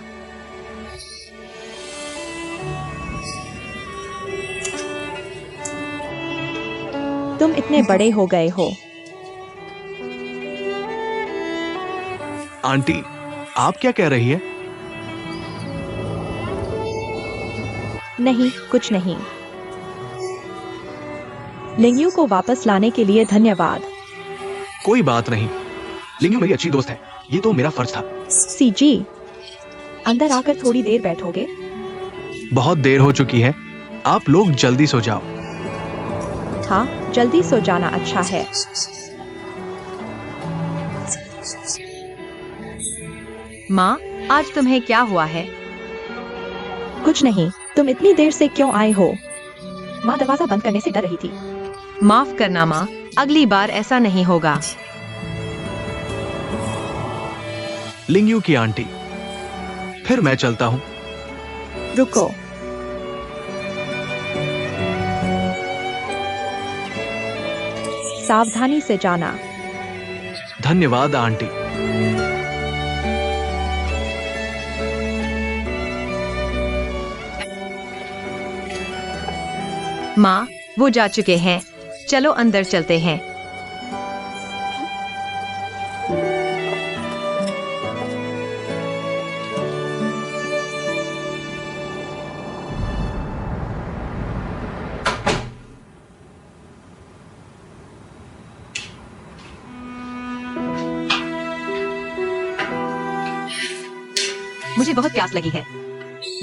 Speaker 5: तुम इतने बड़े हो गए हो।
Speaker 4: आंटी, आप क्या कह रही है?
Speaker 5: नहीं, कुछ नहीं। लिंगयू को वापस लाने के लिए धन्यवाद।
Speaker 4: कोई बात नहीं, लिंगू मेरी अच्छी दोस्त है। ये तो मेरा फर्ज था।
Speaker 5: सीजी, अंदर आकर थोड़ी देर बैठोगे?
Speaker 4: बहुत देर हो चुकी है, आप लोग जल्दी सो जाओ।
Speaker 5: हाँ, जल्दी सो जाना अच्छा है।
Speaker 2: माँ, आज तुम्हें क्या हुआ है?
Speaker 5: कुछ नहीं, तुम इतनी देर से क्यों आए हो? माँ दरवाजा बंद करने से डर रही थी।
Speaker 2: माफ करना माँ, अगली बार ऐसा नहीं होगा।
Speaker 4: लिंगयू की आंटी, फिर मैं चलता हूँ।
Speaker 5: रुको, सावधानी से जाना।
Speaker 4: धन्यवाद आंटी।
Speaker 2: माँ, वो जा चुके हैं। चलो अंदर चलते हैं।
Speaker 3: मुझे बहुत प्यास लगी है।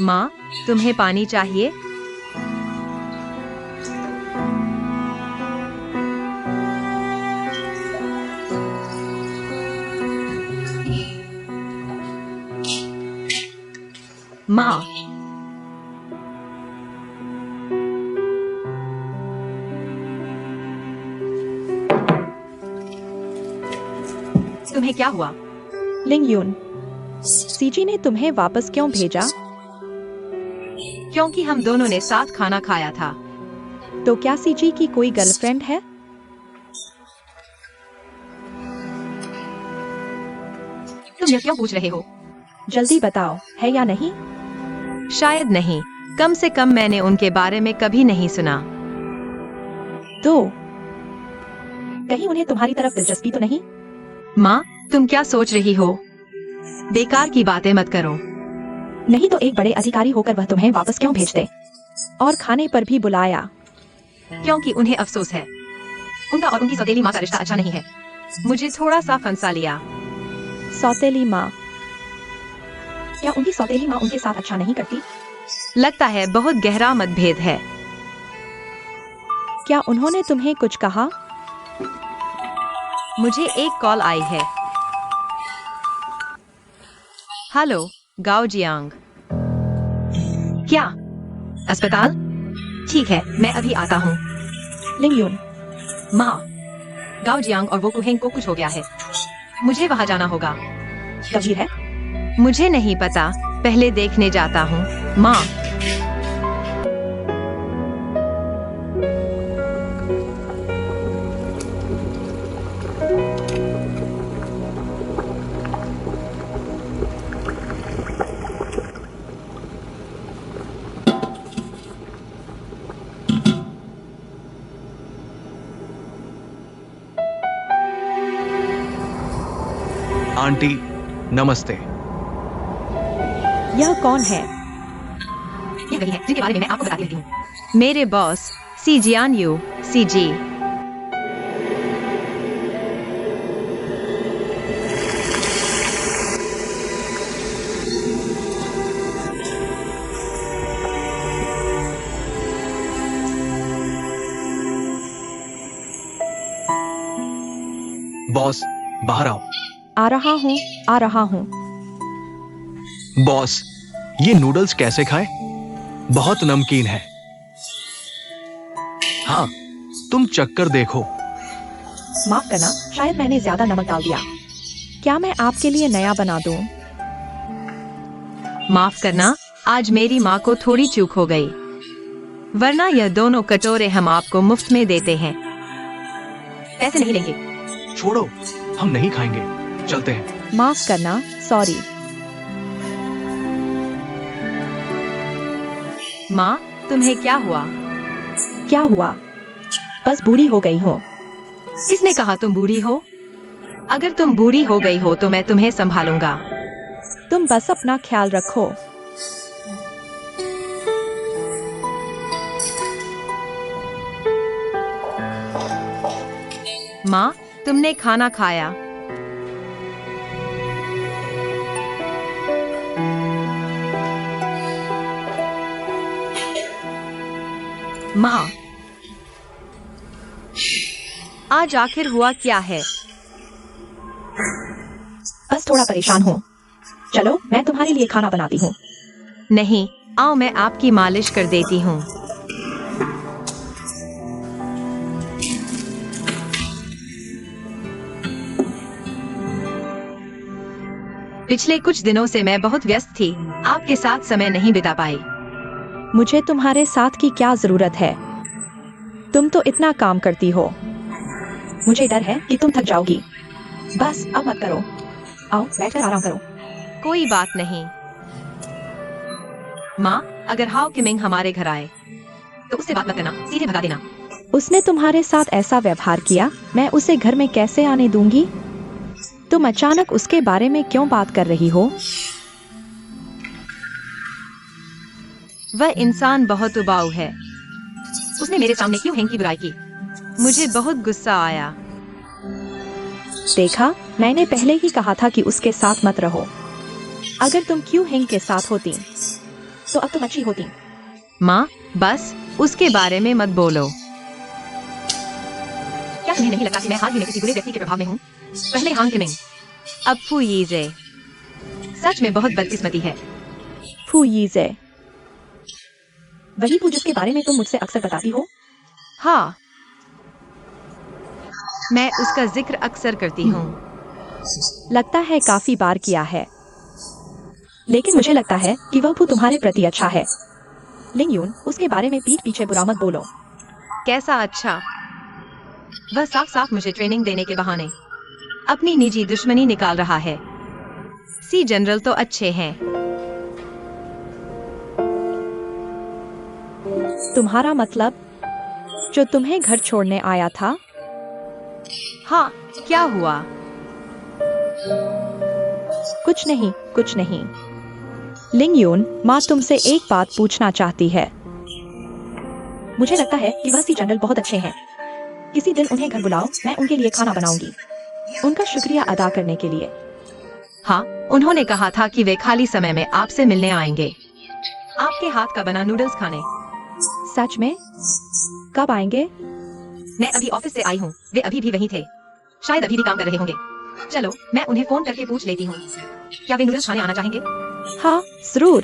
Speaker 2: माँ, तुम्हें पानी चाहिए?
Speaker 3: माँ, तुम्हें क्या हुआ?
Speaker 5: लिंग यून, सीजी ने तुम्हें वापस क्यों भेजा?
Speaker 2: क्योंकि हम दोनों ने साथ खाना खाया था।
Speaker 5: तो क्या सीजी की कोई गर्लफ्रेंड है?
Speaker 3: तुम यह क्यों पूछ रहे हो?
Speaker 5: जल्दी बताओ, है या नहीं?
Speaker 2: शायद नहीं, कम से कम मैंने उनके बारे में कभी नहीं सुना।
Speaker 5: तो कहीं उन्हें तुम्हारी तरफ दिलचस्पी तो नहीं?
Speaker 2: माँ, तुम क्या सोच रही हो? बेकार की बातें मत करो।
Speaker 5: नहीं तो एक बड़े अधिकारी होकर वह तुम्हें वापस क्यों भेजते? और खाने पर भी बुलाया।
Speaker 2: क्योंकि उन्हें अफसोस है।
Speaker 3: उनका और उनकी सौतेली माँ का रिश्ता अच्छा नहीं है।
Speaker 2: मुझे थोड़ा सा फंसा लिया।
Speaker 5: सौतेली माँ? क्या उनकी सौतेली माँ उनके साथ अच्छा नहीं करती?
Speaker 2: लगता है बहुत गहरा मतभेद है।
Speaker 5: क्या उन्होंने तुम्हें कुछ कहा?
Speaker 2: मुझे एक कॉल आई है। हेलो, गाओ जियांग।
Speaker 3: क्या? अस्पताल? ठीक है, मैं अभी आता हूँ।
Speaker 5: लिंग यून,
Speaker 3: माँ, गाओ जियांग और वो कुहेंग को कुछ हो गया है। मुझे वहाँ जाना होगा।
Speaker 5: गंभीर है?
Speaker 2: मुझे नहीं पता, पहले देखने जाता हूँ।
Speaker 3: माँ,
Speaker 4: आंटी नमस्ते।
Speaker 5: यह कौन है?
Speaker 3: ये वही है जिनके बारे में मैं आपको बताती रहती हूँ।
Speaker 2: मेरे बॉस सी जियान यू, सीजी।
Speaker 4: बॉस बाहर आओ।
Speaker 5: आ रहा हूँ, आ रहा हूँ।
Speaker 4: बॉस, ये नूडल्स कैसे खाए? बहुत नमकीन है। हाँ, तुम चक्कर देखो।
Speaker 5: माफ करना, शायद मैंने ज्यादा नमक डाल दिया। क्या मैं आपके लिए नया बना दूं?
Speaker 2: माफ करना, आज मेरी माँ को थोड़ी चूक हो गई, वरना यह दोनों कटोरे हम आपको मुफ्त में देते हैं।
Speaker 3: पैसे नहीं लेंगे।
Speaker 4: छोड़ो, हम नहीं खाएंगे, चलते हैं।
Speaker 5: माफ करना, सॉरी।
Speaker 2: माँ, तुम्हें क्या हुआ?
Speaker 5: क्या हुआ? बस बूढ़ी हो गई हूँ।
Speaker 2: किसने कहा तुम बूढ़ी हो? अगर तुम बूढ़ी हो गई हो तो मैं तुम्हें संभालूंगा।
Speaker 5: तुम बस अपना ख्याल रखो।
Speaker 2: माँ, तुमने खाना खाया?
Speaker 3: माँ,
Speaker 2: आज आखिर हुआ क्या है?
Speaker 5: बस थोड़ा परेशान हूँ। चलो, मैं तुम्हारे लिए खाना बनाती हूँ।
Speaker 2: नहीं, आओ मैं आपकी मालिश कर देती हूँ। पिछले कुछ दिनों से मैं बहुत व्यस्त थी, आपके साथ समय नहीं बिता पाई।
Speaker 5: मुझे तुम्हारे साथ की क्या जरूरत है? तुम तो इतना काम करती हो। मुझे डर है कि तुम थक जाओगी। बस अब मत करो। आओ, बैठकर आराम करो।
Speaker 2: कोई बात नहीं।
Speaker 3: माँ, अगर हाओ किमिंग हमारे घर आए तो उससे बात मत करना, सीधे भगा देना।
Speaker 5: उसने तुम्हारे साथ ऐसा व्यवहार किया, मैं उसे घर में कैसे आने दूंगी? तुम अचानक उसके बारे में क्यों बात कर रही हो?
Speaker 2: वह इंसान बहुत उबाऊ है।
Speaker 3: उसने मेरे सामने क्यों हेंग की बुराई की?
Speaker 2: मुझे बहुत गुस्सा आया।
Speaker 5: देखा, मैंने पहले ही कहा था कि उसके साथ मत रहो। अगर तुम क्यू हिंग के साथ होती तो अब तुम अच्छी होती।
Speaker 2: माँ, बस उसके बारे में मत बोलो।
Speaker 3: क्या तुम्हें नहीं लगता कि मैं हाल ही में किसी बुरे व्यक्ति के प्रभाव में हूँ? पहले हांग किमिंग,
Speaker 2: अब फुयीजे।
Speaker 3: सच में बहुत बदकिस्मती है।
Speaker 5: फुयीजे।
Speaker 3: वही तू जिसके बारे में तुम मुझसे अक्सर बताती हो।
Speaker 2: हाँ, मैं उसका जिक्र अक्सर करती हूँ।
Speaker 5: लगता है काफी बार किया है।
Speaker 3: लेकिन मुझे लगता है कि वह तुम्हारे प्रति अच्छा है। लिंग यून, उसके बारे में पीठ पीछे बुरा मत बोलो।
Speaker 2: कैसा अच्छा?
Speaker 3: वह साफ साफ मुझे ट्रेनिंग देने के बहाने
Speaker 2: अपनी निजी दुश्मनी निकाल रहा है। सी जनरल तो अच्छे हैं।
Speaker 5: तुम्हारा मतलब जो तुम्हें घर छोड़ने आया था?
Speaker 2: हाँ, क्या हुआ?
Speaker 5: कुछ नहीं, कुछ नहीं। लिंग यून, माँ तुमसे एक बात पूछना चाहती है।
Speaker 3: मुझे लगता है कि वह सी जनरल बहुत अच्छे हैं। किसी दिन उन्हें घर बुलाओ, मैं उनके लिए खाना बनाऊंगी, उनका शुक्रिया अदा करने के लिए।
Speaker 2: हाँ, उन्होंने कहा था कि वे खाली समय में आपसे मिलने आएंगे, आपके हाथ का बना नूडल्स खाने।
Speaker 5: सच में? कब आएंगे?
Speaker 3: मैं अभी ऑफिस से आई हूँ, वे अभी भी वहीं थे। शायद अभी भी काम कर रहे होंगे। चलो, मैं उन्हें फोन करके पूछ लेती हूँ। क्या वे नूडल्स खाने आना चाहेंगे?
Speaker 5: हाँ, जरूर।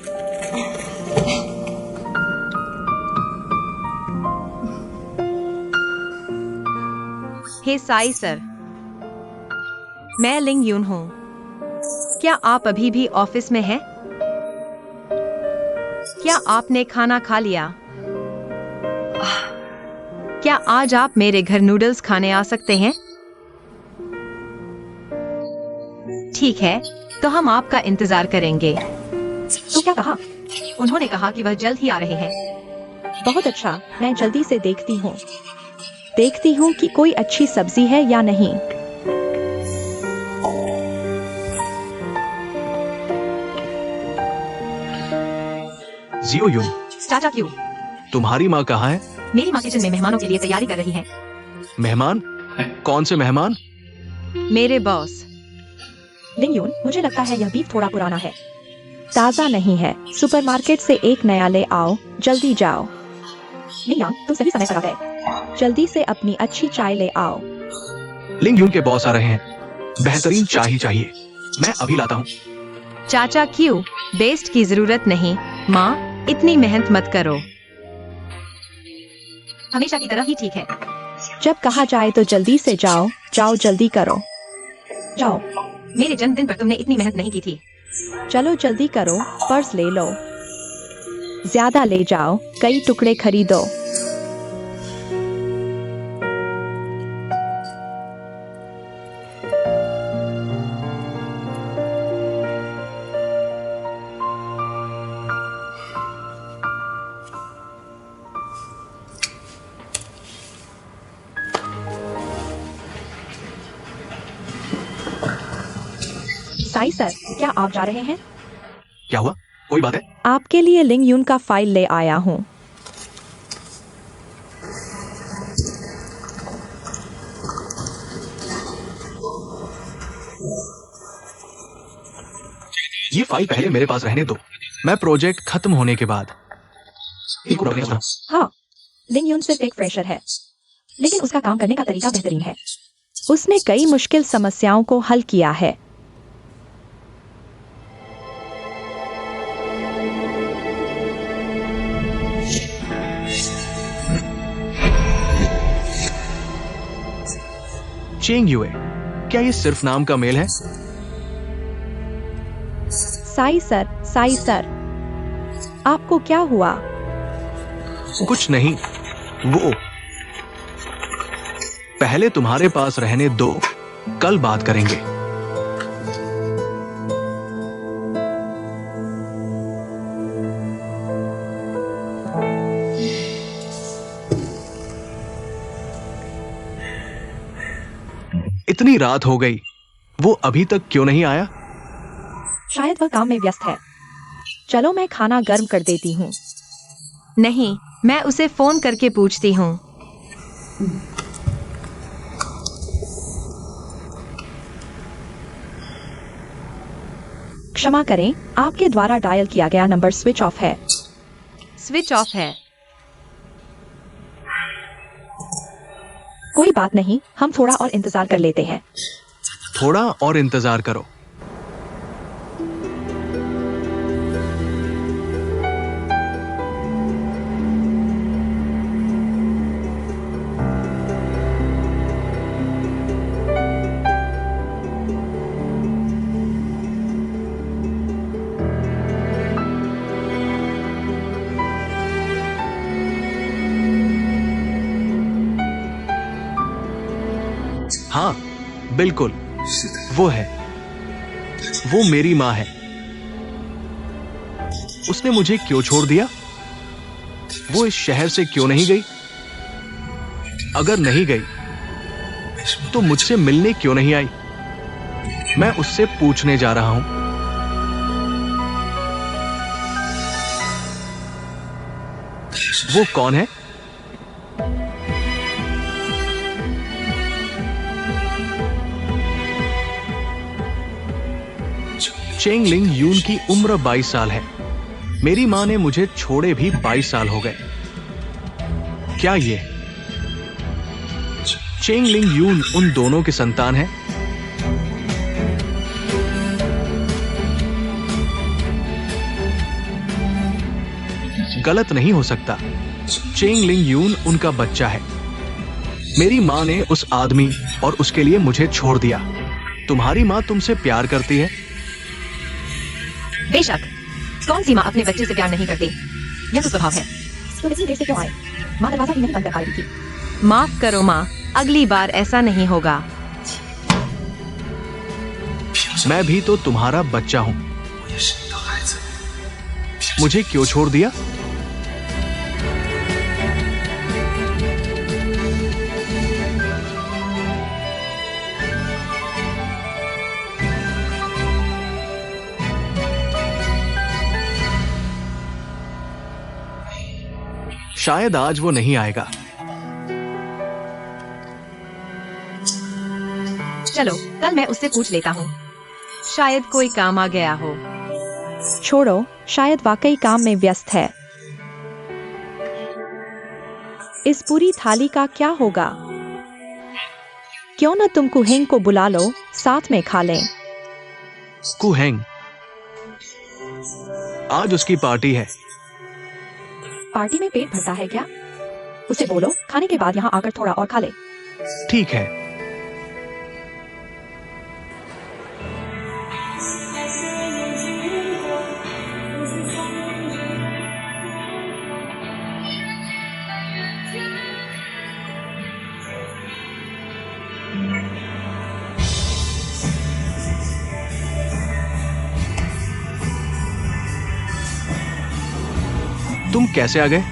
Speaker 2: हे साई सर, मैं लिंग यून हूँ। क्या आप अभी भी ऑफिस में हैं? क्या आपने खाना खा लिया? क्या आज आप मेरे घर नूडल्स खाने आ सकते हैं? ठीक है, तो हम आपका इंतजार करेंगे।
Speaker 3: तो क्या कहा? उन्होंने कहा कि वह जल्द ही आ रहे हैं।
Speaker 5: बहुत अच्छा, मैं जल्दी से देखती हूँ कि कोई अच्छी सब्जी है या नहीं।
Speaker 4: जियो यून,
Speaker 3: चाचा क्यों?
Speaker 4: तुम्हारी माँ कहाँ है?
Speaker 3: मेरी माँ किचन में मेहमानों के लिए तैयारी कर रही है।
Speaker 4: मेहमान? कौन से मेहमान?
Speaker 2: मेरे बॉस।
Speaker 3: लिंग यून, मुझे लगता है यह बीफ थोड़ा पुराना है।
Speaker 5: ताज़ा नहीं है। सुपरमार्केट से एक नया ले आओ, जल्दी जाओ।
Speaker 3: लिंग यांग, तुम सही समय पर आ गए।
Speaker 5: जल्दी से अपनी अच्छी चाय ले आओ।
Speaker 4: लिंग यून के बॉस आ रहे हैं। बेहतरीन चाय ही चाहिए। मैं अभी लाता हूँ।
Speaker 2: चाचा क्यों? बेस्ट की जरूरत नहीं। माँ, इतनी मेहनत मत करो।
Speaker 3: हमेशा की तरह ही ठीक है।
Speaker 5: जब कहा जाए तो जल्दी से जाओ, जल्दी करो।
Speaker 3: जाओ, मेरे जन्मदिन पर तुमने इतनी मेहनत नहीं की थी।
Speaker 5: चलो जल्दी करो, पर्स ले लो। ज्यादा ले जाओ, कई टुकड़े खरीदो।
Speaker 3: साई सर, क्या आप जा रहे हैं?
Speaker 4: क्या हुआ? कोई बात है?
Speaker 5: आपके लिए लिंग यून का फाइल ले आया हूँ।
Speaker 4: ये फाइल पहले मेरे पास रहने दो। मैं प्रोजेक्ट खत्म होने के बाद इसको रखने वाला हूं।
Speaker 3: हाँ, लिंग यून सिर्फ एक फ्रेशर है, लेकिन उसका काम करने का तरीका बेहतरीन है।
Speaker 5: उसने कई मुश्किल समस्याओं को हल किया है।
Speaker 4: चेंग यूए, क्या ये सिर्फ नाम का मेल है?
Speaker 5: साई सर, आपको क्या हुआ?
Speaker 4: कुछ नहीं। वो पहले तुम्हारे पास रहने दो, कल बात करेंगे। इतनी रात हो गई, वो अभी तक क्यों नहीं आया?
Speaker 3: शायद वह काम में व्यस्त है।
Speaker 5: चलो मैं खाना गर्म कर देती हूँ।
Speaker 2: नहीं, मैं उसे फोन करके पूछती हूँ।
Speaker 5: क्षमा करें, आपके द्वारा डायल किया गया नंबर स्विच ऑफ है।
Speaker 2: स्विच ऑफ है।
Speaker 5: कोई बात नहीं, हम थोड़ा और इंतजार कर लेते हैं।
Speaker 4: थोड़ा और इंतजार करो। हाँ, बिल्कुल, वो है। वो मेरी माँ है। उसने मुझे क्यों छोड़ दिया? वो इस शहर से क्यों नहीं गई? अगर नहीं गई, तो मुझसे मिलने क्यों नहीं आई? मैं उससे पूछने जा रहा हूं। वो कौन है? चेंग लिंग यून की उम्र 22 साल है। मेरी मां ने मुझे छोड़े भी 22 साल हो गए। क्या ये चेंग लिंग यून उन दोनों की संतान है? गलत नहीं हो सकता। चेंग लिंग यून उनका बच्चा है। मेरी मां ने उस आदमी और उसके लिए मुझे छोड़ दिया। तुम्हारी मां तुमसे प्यार करती है?
Speaker 2: बेशक, कौन सी माँ अपने बच्चे से प्यार नहीं करती? यह तो स्वभाव है।
Speaker 5: तो इतनी देर से क्यों आए? माँ दरवाजा ही नहीं बंद कर पा रही थी।
Speaker 2: माफ करो माँ, अगली बार ऐसा नहीं होगा।
Speaker 4: मैं भी तो तुम्हारा बच्चा हूं। मुझे क्यों छोड़ दिया? शायद आज वो नहीं आएगा।
Speaker 2: चलो, कल मैं उससे पूछ लेता हूँ। शायद कोई काम आ गया हो।
Speaker 5: छोड़ो, शायद वाकई काम में व्यस्त है। इस पूरी थाली का क्या होगा? क्यों न तुम कुहेंग को बुला लो, साथ में खा लें।
Speaker 4: कुहेंग, आज उसकी पार्टी है।
Speaker 5: पार्टी में पेट भरता है क्या? उसे बोलो खाने के बाद यहाँ आकर थोड़ा और खा ले।
Speaker 4: ठीक है। तुम कैसे आ गए?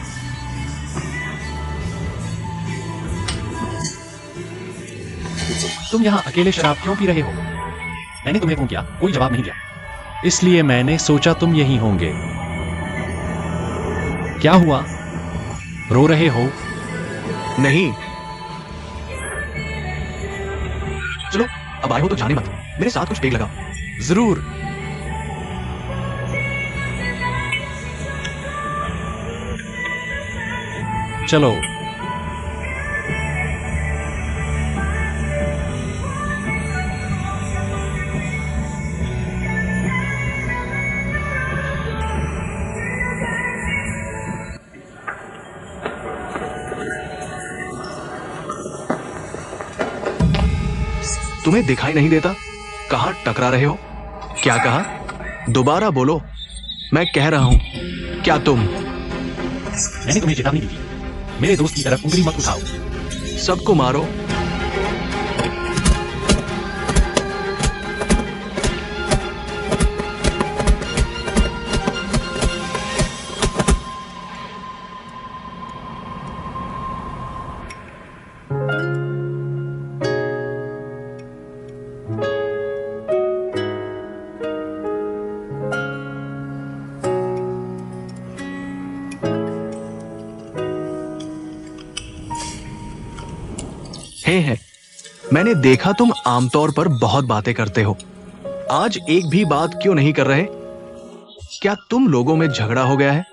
Speaker 1: तुम यहाँ अकेले शराब क्यों पी रहे हो? मैंने तुम्हें फोन किया, कोई जवाब नहीं दिया। इसलिए मैंने सोचा तुम यहीं होंगे। क्या हुआ? रो रहे हो?
Speaker 4: नहीं।
Speaker 1: चलो, अब आए हो तो जाने मत। मेरे साथ कुछ पेग लगाओ। जरूर। चलो।
Speaker 4: तुम्हें दिखाई नहीं देता? कहां टकरा रहे हो? क्या कहा? दोबारा बोलो। मैं कह रहा हूं, क्या तुम?
Speaker 1: मैंने तुम्हें चेतावनी दी थी। मेरे दोस्त की तरफ उंगली मत उठाओ।
Speaker 4: सबको मारो। है मैंने देखा तुम आमतौर पर बहुत बातें करते हो। आज एक भी बात क्यों नहीं कर रहे? क्या तुम लोगों में झगड़ा हो गया है?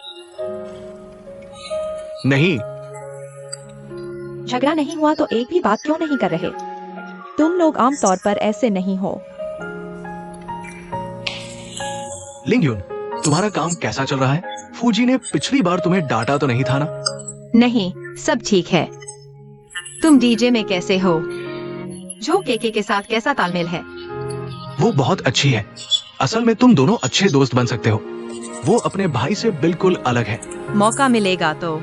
Speaker 4: नहीं।
Speaker 5: झगड़ा नहीं हुआ तो एक भी बात क्यों नहीं कर रहे? तुम लोग आमतौर पर ऐसे नहीं हो।
Speaker 4: लिंगयुन, तुम्हारा काम कैसा चल रहा है? फूजी ने पिछली बार तुम्हें डांटा तो नहीं था ना?
Speaker 2: नहीं, सब ठीक है। तुम डीजे में कैसे हो? जो के साथ कैसा तालमेल है?
Speaker 4: वो बहुत अच्छी है। असल में तुम दोनों अच्छे दोस्त बन सकते हो। वो अपने भाई से बिल्कुल अलग है।
Speaker 2: मौका मिलेगा तो।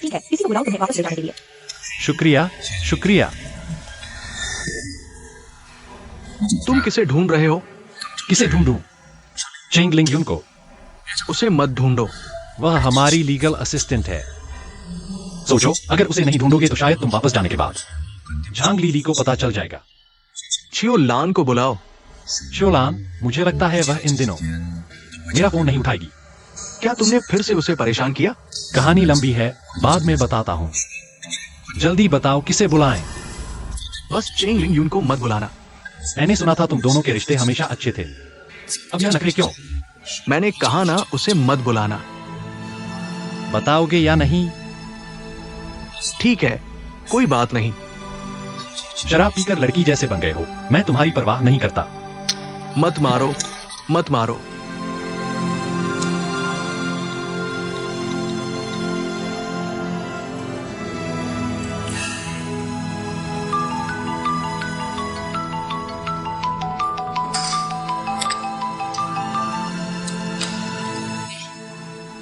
Speaker 5: ठीक है, किसी को बुलाओ तुम्हें वापस ले जाने के लिए।
Speaker 1: शुक्रिया, शुक्रिया।
Speaker 4: तुम किसे ढूंढ रहे हो?
Speaker 1: किसे ढूंढूं? चेंग लिंगयुन को।
Speaker 4: उसे मत ढूंढो।
Speaker 1: वह हमारी लीगल असिस्टेंट है। सोचो, अगर उसे नहीं ढूंढोगे तो शायद तुम वापस जाने के बाद झांग लीली को पता चल जाएगा।
Speaker 4: छियो लान को बुलाओ।
Speaker 1: शोलान, मुझे लगता है वह इन दिनों मेरा फोन नहीं उठाएगी।
Speaker 4: क्या तुमने फिर से उसे परेशान किया?
Speaker 1: कहानी लंबी है, बाद में बताता हूँ। जल्दी बताओ, किसे बुलाएं?
Speaker 4: बस चेंग लिंगयुन को मत बुलाना।
Speaker 1: मैंने सुना था तुम दोनों के रिश्ते हमेशा अच्छे थे। अब यह नखरे क्यों?
Speaker 4: मैंने कहा ना, उसे मत बुलाना।
Speaker 1: बताओगे या नहीं?
Speaker 4: ठीक है, कोई बात नहीं।
Speaker 1: शराब पीकर लड़की जैसे बन गए हो। मैं तुम्हारी परवाह नहीं करता।
Speaker 4: मत मारो, मत मारो।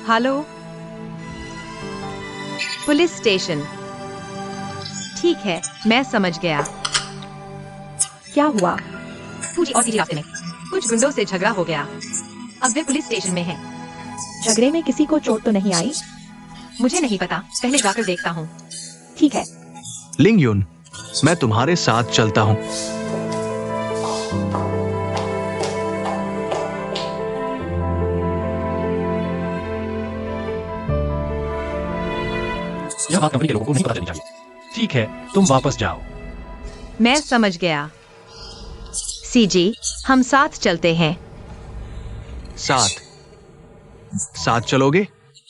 Speaker 2: Hello, police station. ठीक है, मैं समझ गया।
Speaker 5: क्या हुआ?
Speaker 2: फूजी और सीजी रास्ते में कुछ गुंडों से झगड़ा हो गया। अब वे पुलिस स्टेशन में हैं।
Speaker 5: झगड़े में किसी को चोट तो नहीं आई?
Speaker 2: मुझे नहीं पता, पहले जाकर देखता हूँ।
Speaker 5: ठीक है।
Speaker 4: लिंगयुन, मैं तुम्हारे साथ चलता हूँ।
Speaker 1: यह बात कंपनी के लोगों को नहीं पता चलनी चाहिए। ठीक है, तुम वापस जाओ।
Speaker 2: मैं समझ गया। सीजी, हम साथ चलते हैं।
Speaker 4: साथ चलोगे?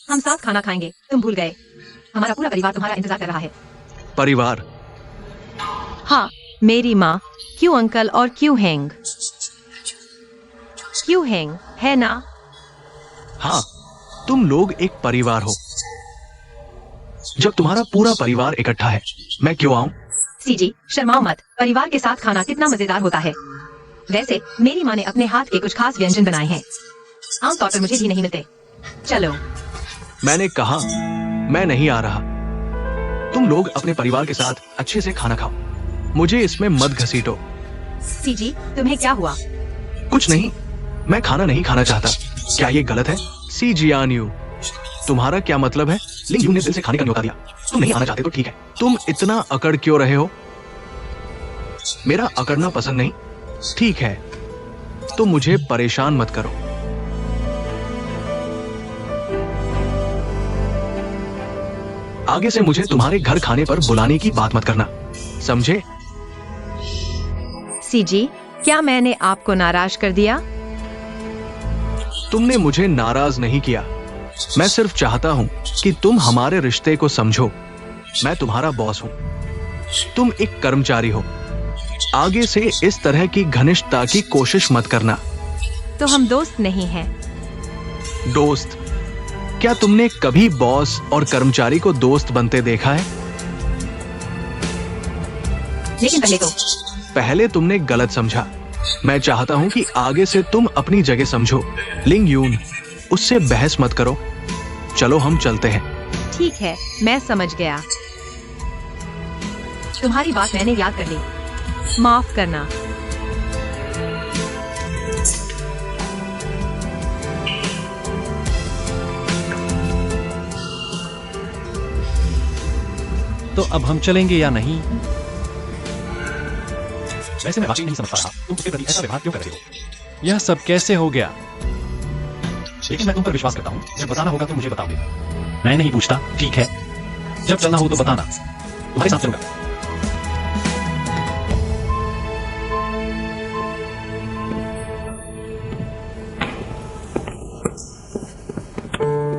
Speaker 2: हम साथ खाना खाएंगे। तुम भूल गए, हमारा पूरा परिवार तुम्हारा इंतजार कर रहा है।
Speaker 4: परिवार?
Speaker 2: हाँ, मेरी माँ, क्यू अंकल और क्यू हैंग। क्यू हैंग है ना?
Speaker 4: हाँ, तुम लोग एक परिवार हो। जब तुम्हारा पूरा परिवार इकट्ठा है, मैं क्यों आऊं?
Speaker 2: सीजी, शर्माओ मत। परिवार के साथ खाना कितना मजेदार होता है। वैसे मेरी माँ ने अपने हाथ के कुछ खास व्यंजन बनाए हैं। आमतौर पर मुझे भी नहीं मिलते। चलो।
Speaker 4: मैंने कहा मैं नहीं आ रहा। तुम लोग अपने परिवार के साथ अच्छे से खाना खाओ। मुझे इसमें मत घसीटो।
Speaker 2: सीजी, तुम्हें क्या हुआ?
Speaker 4: कुछ नहीं, मैं खाना नहीं खाना चाहता। क्या ये गलत है? सी जियान्यू, तुम्हारा क्या मतलब है? लिंगयुन ने दिल से खाने का न्योता दिया। तुम नहीं आना चाहते तो ठीक है। तुम इतना अकड़ क्यों रहे हो? मेरा अकड़ना पसंद नहीं? ठीक है, तो मुझे परेशान मत करो। आगे से मुझे तुम्हारे घर खाने पर बुलाने की बात मत करना, समझे?
Speaker 2: सीजी, क्या मैंने आपको नाराज कर दिया?
Speaker 4: तुमने मुझे नाराज नहीं किया। मैं सिर्फ चाहता हूं कि तुम हमारे रिश्ते को समझो। मैं तुम्हारा बॉस हूं, तुम एक कर्मचारी हो। आगे से इस तरह की घनिष्ठता की कोशिश मत करना।
Speaker 2: तो हम दोस्त नहीं हैं।
Speaker 4: दोस्त? क्या तुमने कभी बॉस और कर्मचारी को दोस्त बनते देखा है?
Speaker 2: लेकिन
Speaker 4: पहले तुमने गलत समझा। मैं चाहता हूं कि आगे से तुम अपनी जगह समझो। लिंगयुन, उससे बहस मत करो। चलो हम चलते हैं।
Speaker 2: ठीक है, मैं समझ गया। तुम्हारी बात मैंने याद कर ली। माफ करना।
Speaker 1: तो अब हम चलेंगे या नहीं? वैसे मैं वाकई नहीं समझ पा रहा तुम उसके प्रति ऐसा व्यवहार क्यों कर रहे हो। यह सब कैसे हो गया? लेकिन मैं तुम पर विश्वास करता हूँ, जब बताना होगा तो मुझे बताओगे। मैं नहीं पूछता, ठीक है? जब चलना हो तो बताना, तुम्हारे साथ चलूंगा।